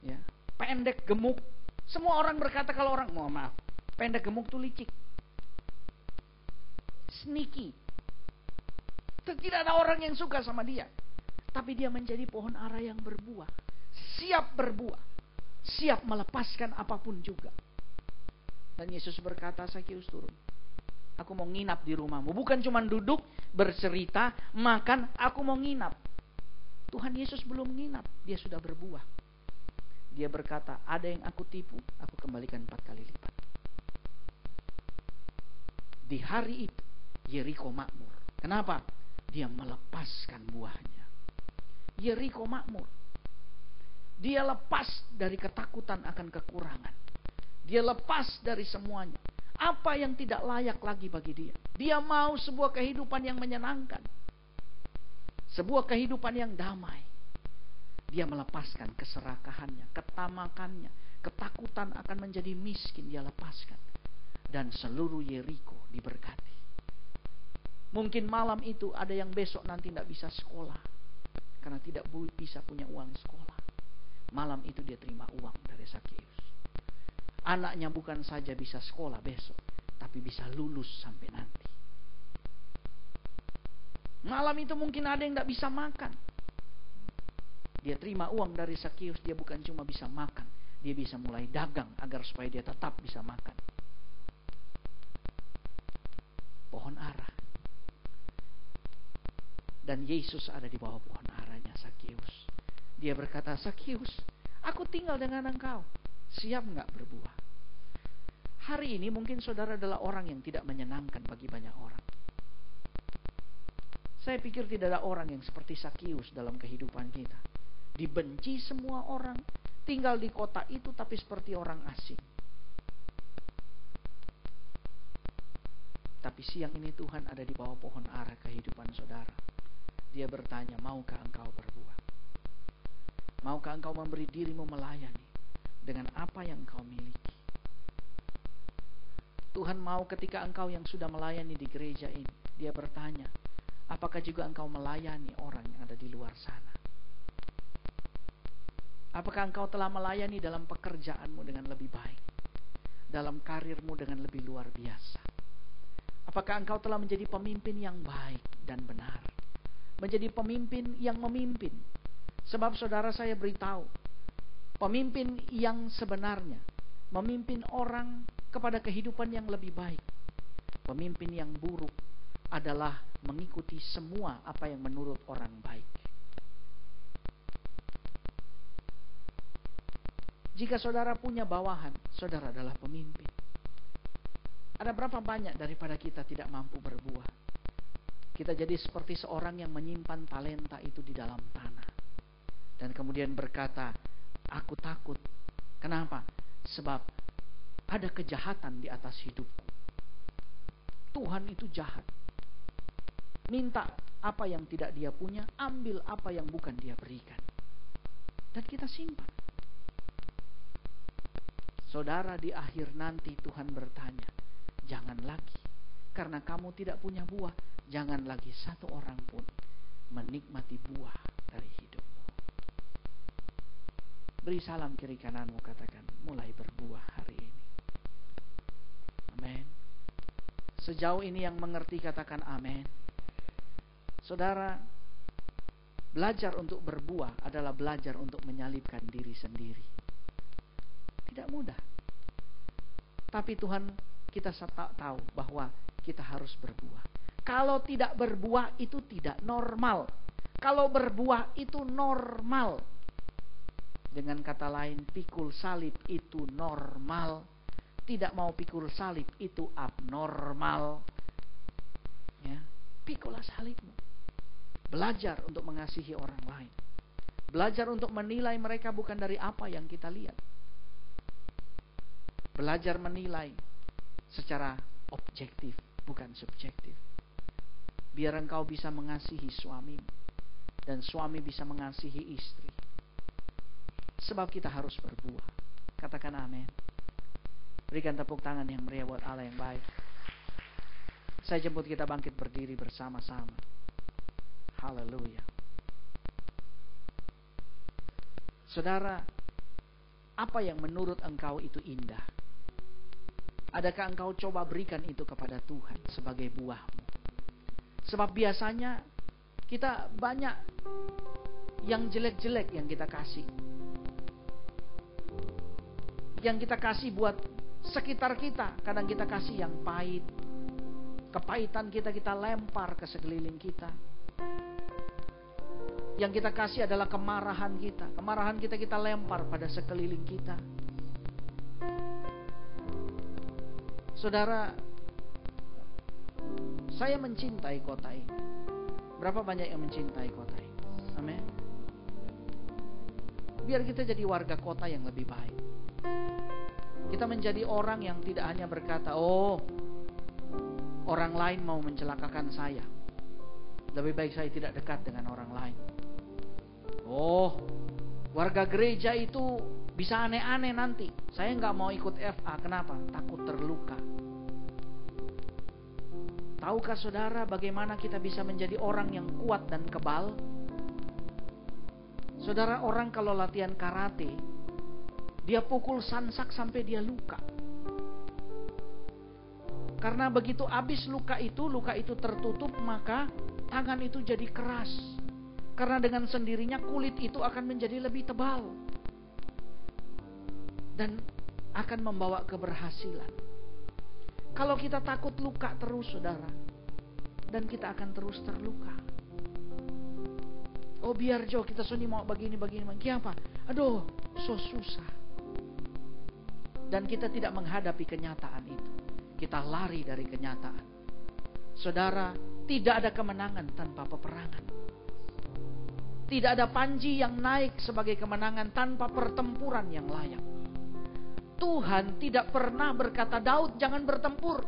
Ya, pendek, gemuk. Semua orang berkata kalau orang, mohon maaf, pendek, gemuk tuh licik. Sneaky. Tidak ada orang yang suka sama dia. Tapi dia menjadi pohon ara yang berbuah. Siap berbuah. Siap melepaskan apapun juga. Dan Yesus berkata, Sakius turun. Aku mau nginap di rumahmu. Bukan cuma duduk, bercerita, makan. Aku mau nginap. Tuhan Yesus belum nginap. Dia sudah berbuah. Dia berkata, ada yang aku tipu, aku kembalikan 4 kali lipat. Di hari itu, Yeriko makmur. Kenapa? dia melepaskan buahnya. Yeriko makmur. Dia lepas dari ketakutan akan kekurangan. Dia lepas dari semuanya. Apa yang tidak layak lagi bagi dia. Dia mau sebuah kehidupan yang menyenangkan. Sebuah kehidupan yang damai. Dia melepaskan keserakahannya, ketamakannya, ketakutan akan menjadi miskin dia lepaskan. Dan seluruh Yeriko diberkati. Mungkin malam itu ada yang besok nanti tidak bisa sekolah. Karena tidak bisa punya uang sekolah. Malam itu dia terima uang dari Zakeus. Anaknya bukan saja bisa sekolah besok, tapi bisa lulus sampai nanti. Malam itu mungkin ada yang tidak bisa makan. Dia terima uang dari Zakeus, dia bukan cuma bisa makan, dia bisa mulai dagang agar supaya dia tetap bisa makan. Pohon ara. Dan Yesus ada di bawah pohon aranya Zakeus. Dia berkata, Zakeus, aku tinggal dengan engkau. Siap nggak berbuah? Hari ini mungkin saudara adalah orang yang tidak menyenangkan bagi banyak orang. Saya pikir tidak ada orang yang seperti Zakeus dalam kehidupan kita. Dibenci semua orang, tinggal di kota itu tapi seperti orang asing. Tapi siang ini Tuhan ada di bawah pohon ara kehidupan saudara. Dia bertanya, maukah engkau berbuah? Maukah engkau memberi dirimu melayani dengan apa yang engkau miliki? Tuhan mau ketika engkau yang sudah melayani di gereja ini, dia bertanya, apakah juga engkau melayani orang yang ada di luar sana? Apakah engkau telah melayani dalam pekerjaanmu dengan lebih baik? Dalam karirmu dengan lebih luar biasa? Apakah engkau telah menjadi pemimpin yang baik dan benar? Menjadi pemimpin yang memimpin. Sebab saudara saya beritahu, pemimpin yang sebenarnya memimpin orang kepada kehidupan yang lebih baik. Pemimpin yang buruk adalah mengikuti semua apa yang menurut orang baik. Jika saudara punya bawahan, saudara adalah pemimpin. Ada berapa banyak daripada kita tidak mampu berbuah? Kita jadi seperti seorang yang menyimpan talenta itu di dalam tanah. Dan kemudian berkata, aku takut. Kenapa? Sebab ada kejahatan di atas hidupku. Tuhan itu jahat. Minta apa yang tidak dia punya, ambil apa yang bukan dia berikan. Dan kita simpan. Saudara, di akhir nanti Tuhan bertanya, jangan lagi. Karena kamu tidak punya buah, jangan lagi satu orang pun menikmati buah dari hidupmu. Beri salam kiri kananmu, katakan, mulai berbuah hari ini. Amin. Sejauh ini yang mengerti katakan amin. Saudara, belajar untuk berbuah adalah belajar untuk menyalibkan diri sendiri. Tidak mudah. Tapi Tuhan, kita tahu bahwa kita harus berbuah. Kalau tidak berbuah itu tidak normal. Kalau berbuah itu normal. Dengan kata lain, pikul salib itu normal. Tidak mau pikul salib itu abnormal. Ya, pikulah salibmu. Belajar untuk mengasihi orang lain. Belajar untuk menilai mereka bukan dari apa yang kita lihat. Belajar menilai secara objektif, bukan subjektif. Biar engkau bisa mengasihi suamimu dan suami bisa mengasihi istri. Sebab kita harus berbuah. Katakan amin. Berikan tepuk tangan yang meriah buat Allah yang baik. Saya jemput kita bangkit berdiri bersama-sama. Haleluya. Saudara, apa yang menurut engkau itu indah? Adakah engkau coba berikan itu kepada Tuhan sebagai buahmu? Sebab biasanya kita banyak yang jelek-jelek yang kita kasih. Yang kita kasih buat sekitar kita. Kadang kita kasih yang pahit. Kepahitan kita lempar ke sekeliling kita. Yang kita kasih adalah kemarahan kita. Kemarahan kita lempar pada sekeliling kita. Saudara, saya mencintai kota ini. Berapa banyak yang mencintai kota ini? Amin. Biar kita jadi warga kota yang lebih baik. Kita menjadi orang yang tidak hanya berkata, oh, orang lain mau mencelakakan saya, lebih baik saya tidak dekat dengan orang lain. Oh, warga gereja itu bisa aneh-aneh nanti, saya nggak mau ikut FA. Kenapa? Takut terluka. Tahukah saudara bagaimana kita bisa menjadi orang yang kuat dan kebal? Saudara, orang kalau latihan karate, dia pukul sansak sampai dia luka. Karena begitu habis luka itu tertutup, maka tangan itu jadi keras. Karena dengan sendirinya kulit itu akan menjadi lebih tebal. Dan akan membawa keberhasilan. Kalau kita takut luka terus, saudara, dan kita akan terus terluka. Oh, biar jauh kita suni mau begini. Apa? Aduh, so susah. Dan kita tidak menghadapi kenyataan itu. Kita lari dari kenyataan. Saudara, tidak ada kemenangan tanpa peperangan. Tidak ada panji yang naik sebagai kemenangan tanpa pertempuran yang layak. Tuhan tidak pernah berkata, Daud jangan bertempur.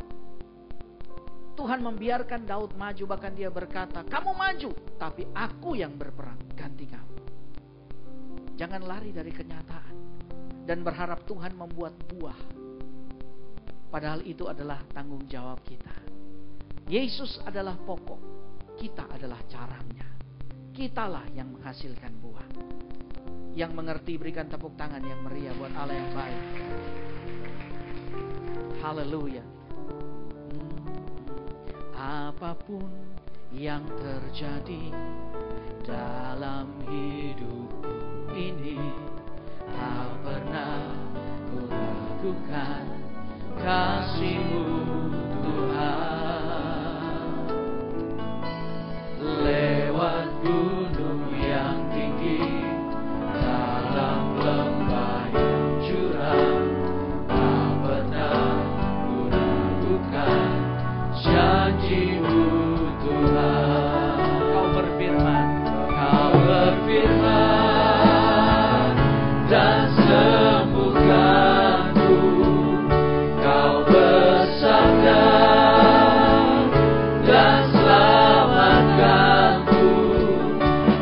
Tuhan membiarkan Daud maju, bahkan dia berkata, kamu maju, tapi aku yang berperang, ganti kamu. Jangan lari dari kenyataan dan berharap Tuhan membuat buah. Padahal itu adalah tanggung jawab kita. Yesus adalah pokok, kita adalah caranya. Kitalah yang menghasilkan buah. Yang mengerti berikan tepuk tangan yang meriah buat Allah yang baik. Haleluya. Apapun yang terjadi dalam hidupku ini, tak pernah ku ragukan kasih-Mu Tuhan. Lewat gunung yang tinggi, dalam lembah yang curam, tak pernah ku ragukan janji-Mu Tuhan. Kau berfirman dan sembuhkanku. Kau bersabda dan selamatkanku.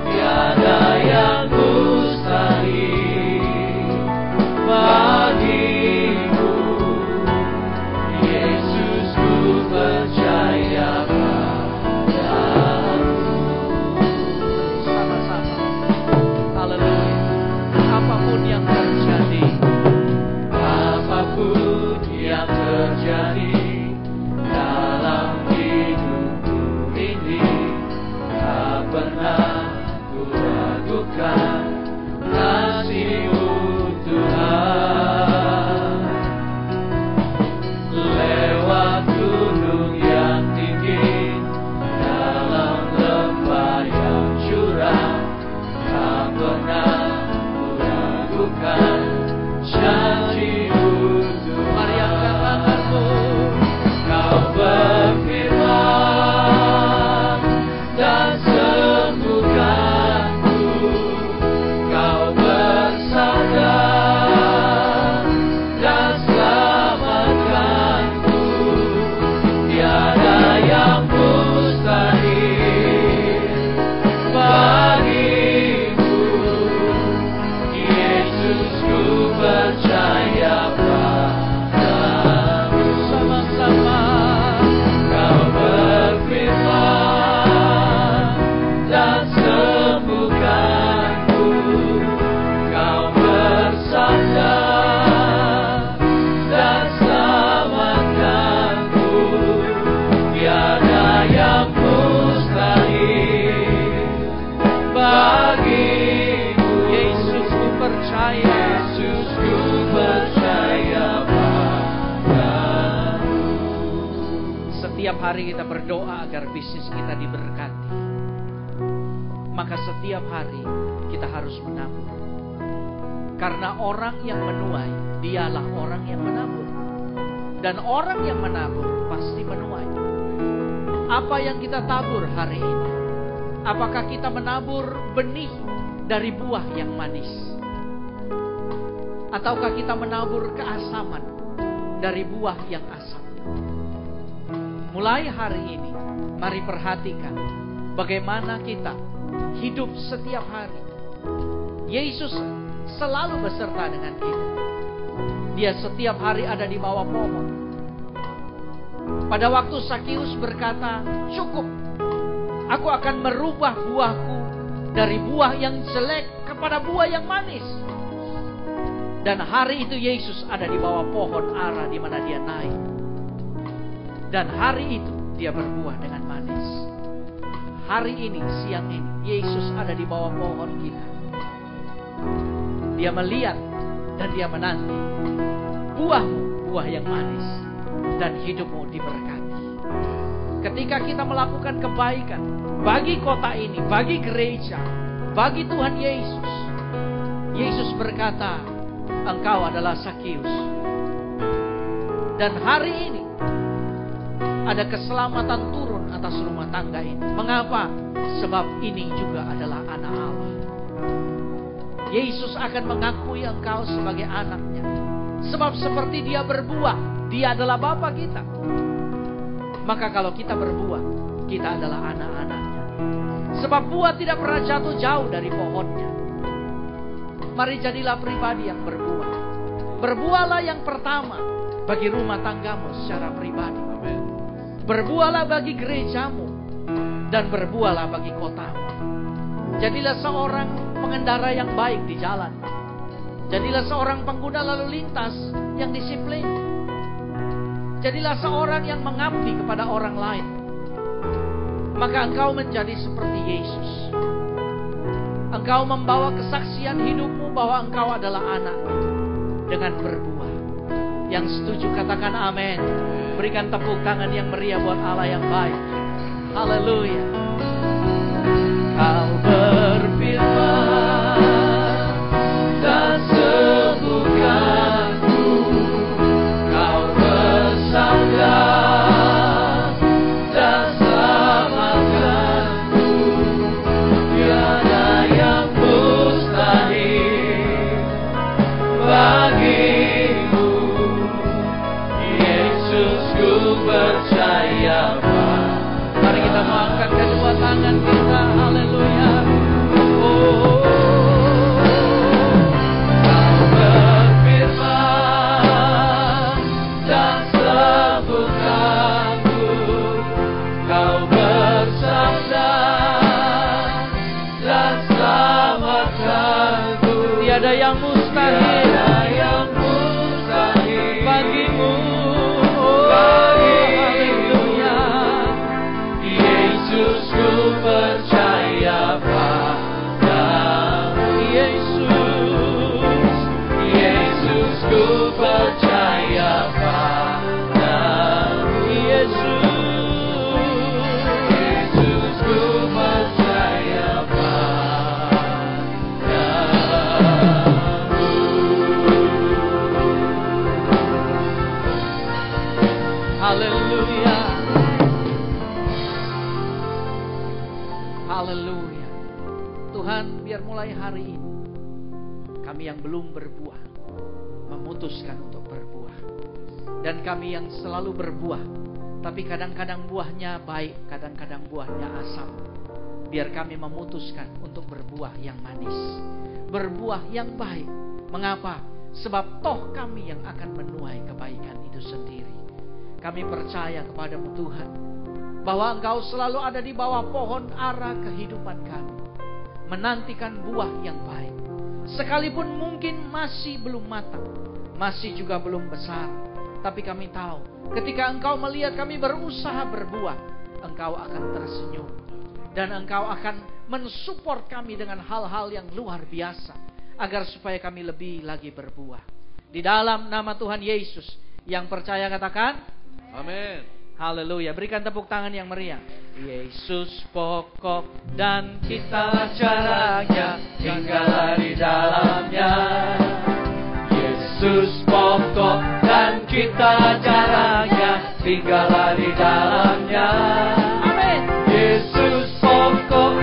Tiada yang mustahil bagimu. Yesus, ku percaya padamu. Sama-sama. Haleluya. Apapun yang terjadi, apapun yang terjadi dalam hidupku ini, tak pernah ku ragukan kasih-Mu Tuhan. Lewat gunung yang tinggi, dalam lembah yang curam, tak pernah ku ragukan janji-Mu Tuhan. Mari angkat tanganmu. Kau berfirman dan sembuhkanku. Kau bersabda dan selamatkanku. Tiada yang mustahil bagimu. Yesus, ku percaya padamu. Sama-sama. Kau berfirman dan sembuhkanku. Kau bersabda dan selamatkanku. Tiada yang mustahil bagimu. Yesus, ku percaya. Yesus, ku percaya padamu. Setiap hari kita berdoa agar bisnis kita diberkati. Maka setiap hari kita harus menabur. Karena orang yang menuai, dialah orang yang menabur. Dan orang yang menabur pasti menuai. Apa yang kita tabur hari ini Apakah kita menabur benih dari buah yang manis? Ataukah kita menabur keasaman dari buah yang asam? Mulai hari ini, mari perhatikan bagaimana kita hidup setiap hari. Yesus selalu beserta dengan kita. Dia setiap hari ada di bawah pohon. Pada waktu Sakius berkata, cukup, aku akan merubah buahku dari buah yang jelek kepada buah yang manis. Dan hari itu Yesus ada di bawah pohon ara di mana dia naik. Dan hari itu dia berbuah dengan manis. Hari ini, siang ini, Yesus ada di bawah pohon kita. Dia melihat dan dia menanti buahmu, buah yang manis, dan hidupmu diberkati. Ketika kita melakukan kebaikan bagi kota ini, bagi gereja, bagi Tuhan Yesus, Yesus berkata, engkau adalah Sakius. Dan hari ini ada keselamatan turun atas rumah tangga ini. Mengapa? Sebab ini juga adalah anak Allah. Yesus akan mengakui engkau sebagai anaknya. Sebab seperti dia berbuah, dia adalah Bapa kita. Maka kalau kita berbuah, kita adalah anak-anaknya. Sebab buah tidak pernah jatuh jauh dari pohonnya. Mari jadilah pribadi yang berbuah. Berbuahlah yang pertama bagi rumah tanggamu secara pribadi. Berbuahlah bagi gerejamu dan berbuahlah bagi kotamu. Jadilah seorang pengendara yang baik di jalan. Jadilah seorang pengguna lalu lintas yang disiplin. Jadilah seorang yang mengabdi kepada orang lain. Maka engkau menjadi seperti Yesus. Engkau membawa kesaksian hidupmu bahwa engkau adalah anaknya dengan berbuah. Yang setuju katakan amin. Berikan tepuk tangan yang meriah buat Allah yang baik. Haleluya. Kau berfirman dan sembuhkanku. Kau bersabda dan selamatkanku. Tiada yang mustahil bagimu. Yesus, ku percaya. Mari kita mengangkat kedua tangan kita. Haleluya. Oh, kau berfirman dan sembuhkanku. Kau bersabda dan selamatkanku. Tiada yang mustahil, tiada yang mustahil bagimu. Percaya padamu Yesus, Yesus, ku percaya padamu Yesus, Yesus, ku percaya padamu. Haleluya. Haleluya. Tuhan, biar mulai hari ini kami yang belum berbuah memutuskan untuk berbuah. Dan kami yang selalu berbuah, tapi kadang-kadang buahnya baik, kadang-kadang buahnya asam. Biar kami memutuskan untuk berbuah yang manis, berbuah yang baik. Mengapa? Sebab toh kami yang akan menuai kebaikan itu sendiri. Kami percaya kepadamu Tuhan, bahwa engkau selalu ada di bawah pohon ara kehidupan kami, menantikan buah yang baik. Sekalipun mungkin masih belum matang, masih juga belum besar, tapi kami tahu ketika engkau melihat kami berusaha berbuah, engkau akan tersenyum. Dan engkau akan mensupport kami dengan hal-hal yang luar biasa, agar supaya kami lebih lagi berbuah. Di dalam nama Tuhan Yesus, yang percaya katakan amin. Haleluya. Berikan tepuk tangan yang meriah. Yesus pokok dan kita caranya, tinggallah di dalamnya. Yesus pokok dan kita caranya, tinggallah di dalamnya. Amin. Yesus pokok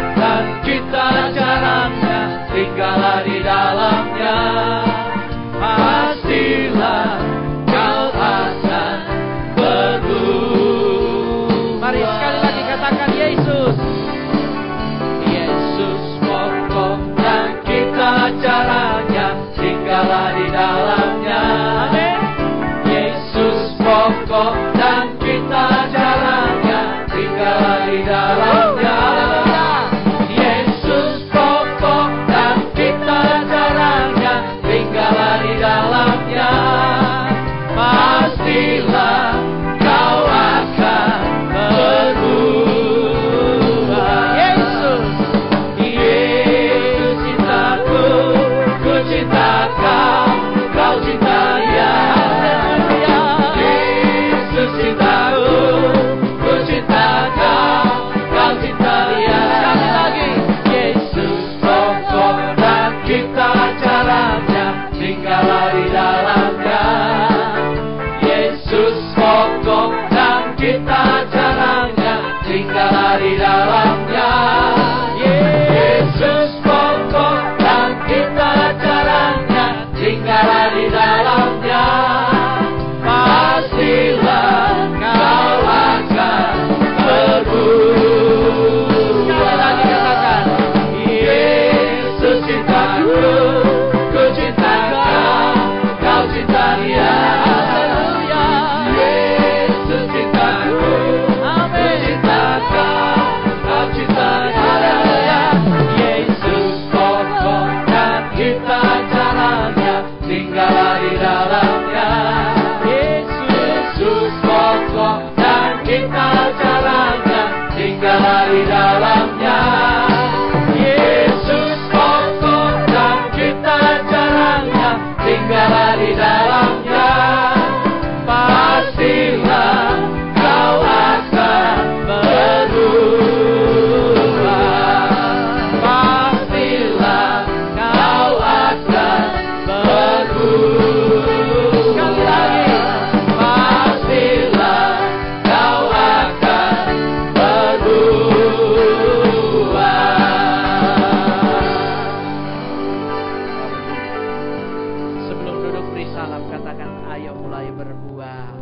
berbuah.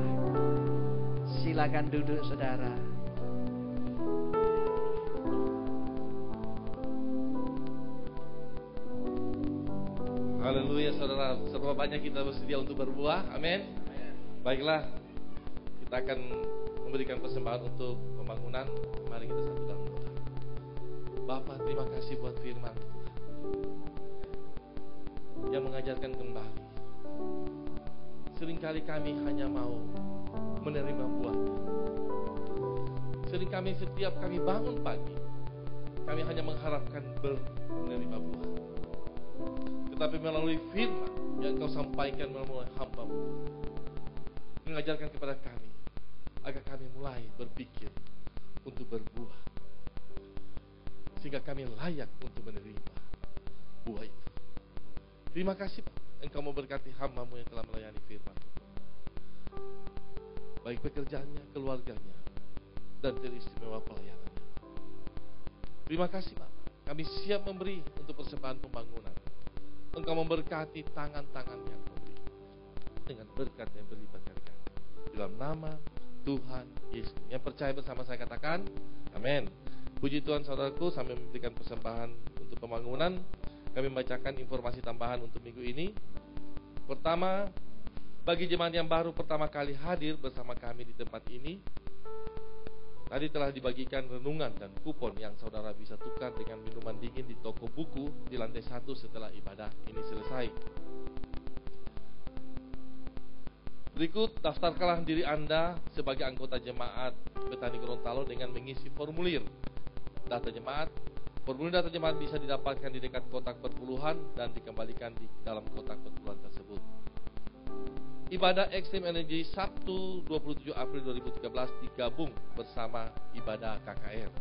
Silakan duduk saudara. Haleluya saudara, seberapa banyak kita bersedia untuk berbuah, amin. Baiklah, kita akan memberikan persembahan untuk pembangunan. Mari kita satu dalam doa. Bapa, terima kasih buat firman yang mengajarkan kembali. Seringkali kami hanya mau menerima buah. Seringkali setiap kami bangun pagi, kami hanya mengharapkan menerima buah. Tetapi melalui firman yang Kau sampaikan melalui hamba-Mu, mengajarkan kepada kami agar kami mulai berpikir untuk berbuah, sehingga kami layak untuk menerima buah itu. Terima kasih Engkau memberkati hamba-Mu yang telah melayani firman, baik pekerjaannya, keluarganya, dan teristimewa pelayanannya. Terima kasih Bapak, kami siap memberi untuk persembahan pembangunan. Engkau memberkati tangan-tangan yang memberi dengan berkat yang berlipat ganda. Dalam nama Tuhan Yesus. Yang percaya bersama saya katakan amin. Puji Tuhan saudaraku, sambil memberikan persembahan untuk pembangunan, kami membacakan informasi tambahan untuk minggu ini. Pertama, bagi jemaat yang baru pertama kali hadir bersama kami di tempat ini, tadi telah dibagikan renungan dan kupon yang saudara bisa tukar dengan minuman dingin di toko buku di lantai 1 setelah ibadah ini selesai. Berikut, daftarkanlah diri Anda sebagai anggota jemaat Betani Gorontalo dengan mengisi formulir data jemaat. Formulir data jemaat bisa didapatkan di dekat kotak perpuluhan dan dikembalikan di dalam kotak perpuluhan tersebut. Ibadah Extreme Energy Sabtu 27 April 2013 digabung bersama ibadah KKR.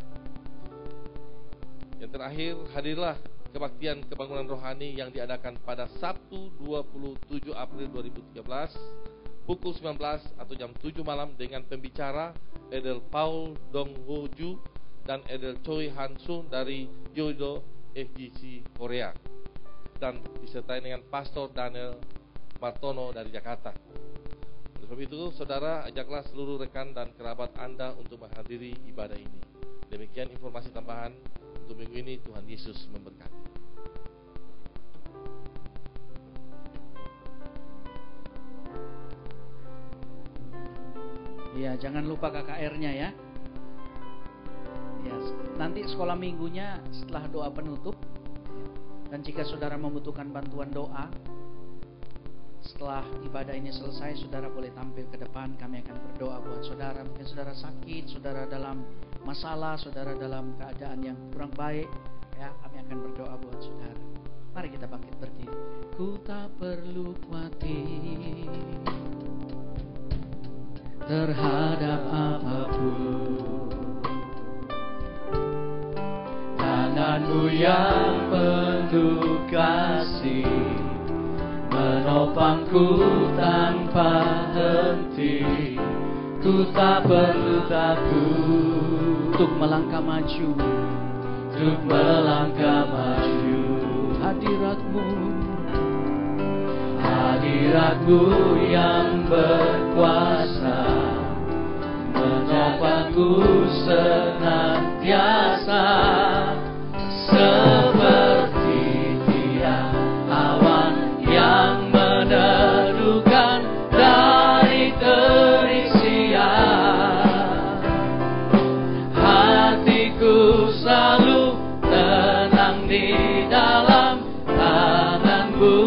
Yang terakhir, hadirlah kebaktian kebangunan rohani yang diadakan pada Sabtu 27 April 2013 pukul 19 atau jam 7 malam dengan pembicara Edel Paul Dong Ho-ju dan Edel Choi Han-sung dari Yodo FGC Korea, dan disertai dengan Pastor Daniel Martono dari Jakarta. Oleh sebab itu, saudara, ajaklah seluruh rekan dan kerabat Anda untuk menghadiri ibadah ini. Demikian informasi tambahan untuk minggu ini. Tuhan Yesus memberkati. Ya, jangan lupa KKR-nya ya. Ya, nanti sekolah minggunya setelah doa penutup. Dan jika saudara membutuhkan bantuan doa, setelah ibadah ini selesai, saudara boleh tampil ke depan. Kami akan berdoa buat saudara. Mungkin saudara sakit, saudara dalam masalah, saudara dalam keadaan yang kurang baik, ya, kami akan berdoa buat saudara. Mari kita bangkit berdiri. Ku tak perlu khawatir terhadap apapun. Tanganmu yang penuh kasih menopangku tanpa henti. Ku tak perlu takut untuk melangkah maju, untuk melangkah maju. Hadiratmu yang berkuasa menopangku senantiasa, seperti tiang awan yang meneduhkan dari terik siang. Hatiku selalu tenang di dalam tangan-Mu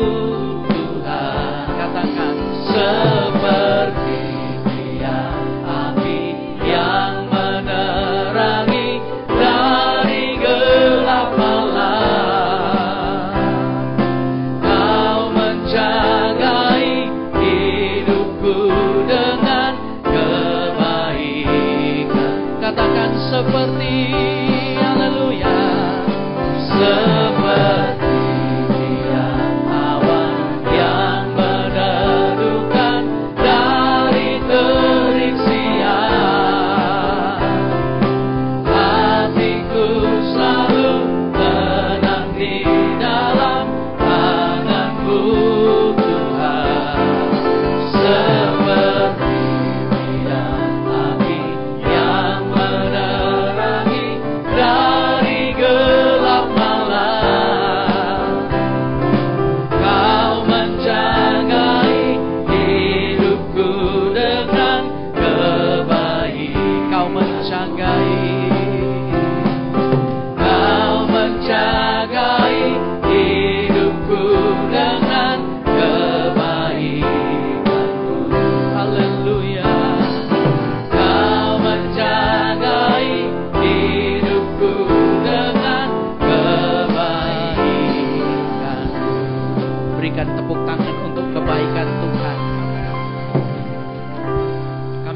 Tuhan. Katakan, seperti tiang api yang menerangi dari gelap malam. Kau menjagai hidupku dengan kebaikan. Katakan, seperti, haleluya, seperti tiang awan yang meneduhkan dari terik siang. Hatiku selalu tenang di dalam tangan-Mu Tuhan. Seperti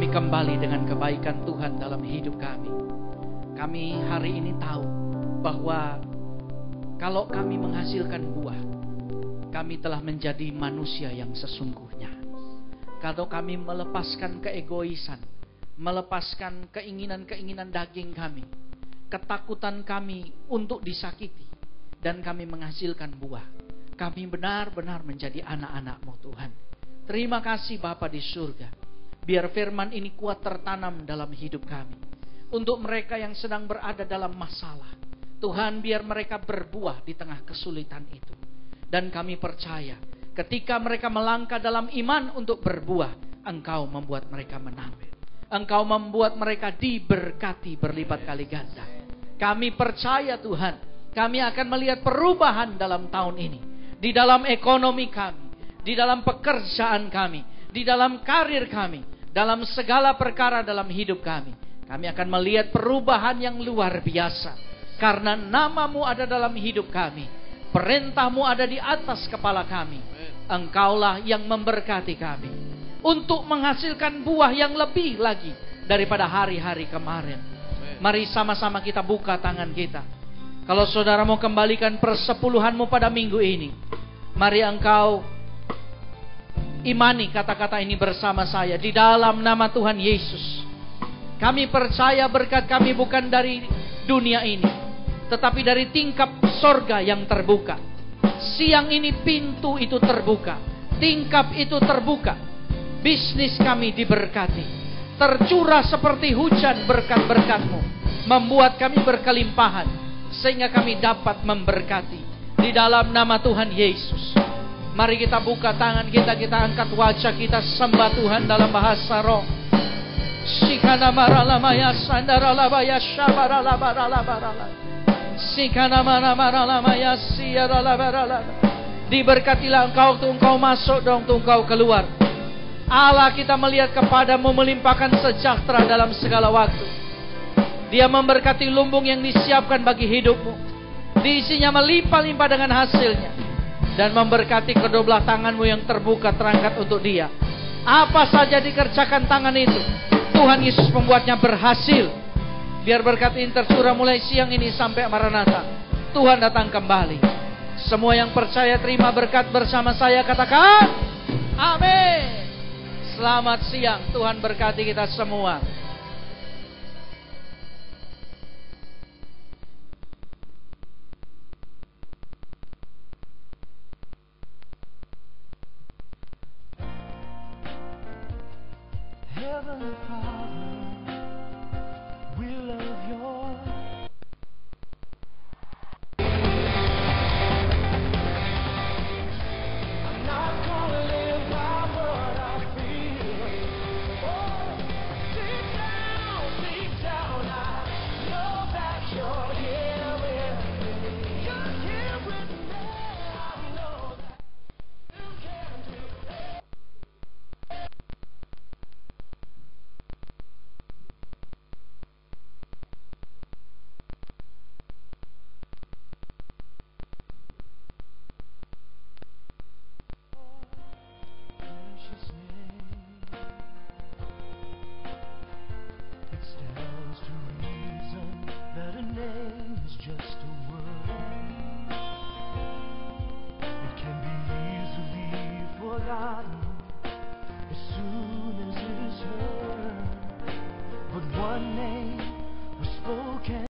Kami kembali dengan kebaikan Tuhan dalam hidup kami. Kami hari ini tahu bahwa kalau kami menghasilkan buah, kami telah menjadi manusia yang sesungguhnya. Kalau kami melepaskan keegoisan, melepaskan keinginan-keinginan daging kami, ketakutan kami untuk disakiti, dan kami menghasilkan buah, kami benar-benar menjadi anak-anak-Mu Tuhan. Terima kasih Bapa di surga. Biar firman ini kuat tertanam dalam hidup kami. Untuk mereka yang sedang berada dalam masalah, Tuhan, biar mereka berbuah di tengah kesulitan itu. Dan kami percaya, ketika mereka melangkah dalam iman untuk berbuah, Engkau membuat mereka menang. Engkau membuat mereka diberkati berlipat kali ganda. Kami percaya Tuhan, kami akan melihat perubahan dalam tahun ini. Di dalam ekonomi kami, di dalam pekerjaan kami, di dalam karir kami, dalam segala perkara dalam hidup kami. Kami akan melihat perubahan yang luar biasa. Karena nama-Mu ada dalam hidup kami. Perintah-Mu ada di atas kepala kami. Engkaulah yang memberkati kami untuk menghasilkan buah yang lebih lagi daripada hari-hari kemarin. Mari sama-sama kita buka tangan kita. Kalau saudara mau kembalikan persepuluhanmu pada minggu ini, mari engkau imani kata-kata ini bersama saya. Di dalam nama Tuhan Yesus, kami percaya berkat kami bukan dari dunia ini, tetapi dari tingkap sorga yang terbuka. Siang ini pintu itu terbuka, tingkap itu terbuka. Bisnis kami diberkati, tercurah seperti hujan berkat-berkat-Mu, membuat kami berkelimpahan, sehingga kami dapat memberkati. Di dalam nama Tuhan Yesus, mari kita buka tangan kita, kita angkat wajah kita, sembah Tuhan dalam bahasa roh. Sikana maralamaya sandaralabaya shabaralabaralabarala. Sikana maralamaya siaralabarala. Diberkatilah engkau, tuh engkau masuk dong, tuh engkau keluar. Allah, kita melihat kepada-Mu melimpahkan sejahtera dalam segala waktu. Dia memberkati lumbung yang disiapkan bagi hidup-Mu. Diisinya melimpah-limpah dengan hasilnya. Dan memberkati kedua belah tangan-Mu yang terbuka terangkat untuk dia. Apa saja dikerjakan tangan itu, Tuhan Yesus membuatnya berhasil. Biar berkat ini tercurah mulai siang ini sampai Maranatha. Tuhan datang kembali. Semua yang percaya terima berkat bersama saya, katakan amin. Selamat siang, Tuhan berkati kita semua. Heavenly Father, we love your I'm not gonna live by what I feel. Oh, deep down, I know that you're here with me. You're here with me. I know that you can do it. Precious name, it stands to reason that a name is just a word. It can be easily forgotten as soon as it is heard. But one name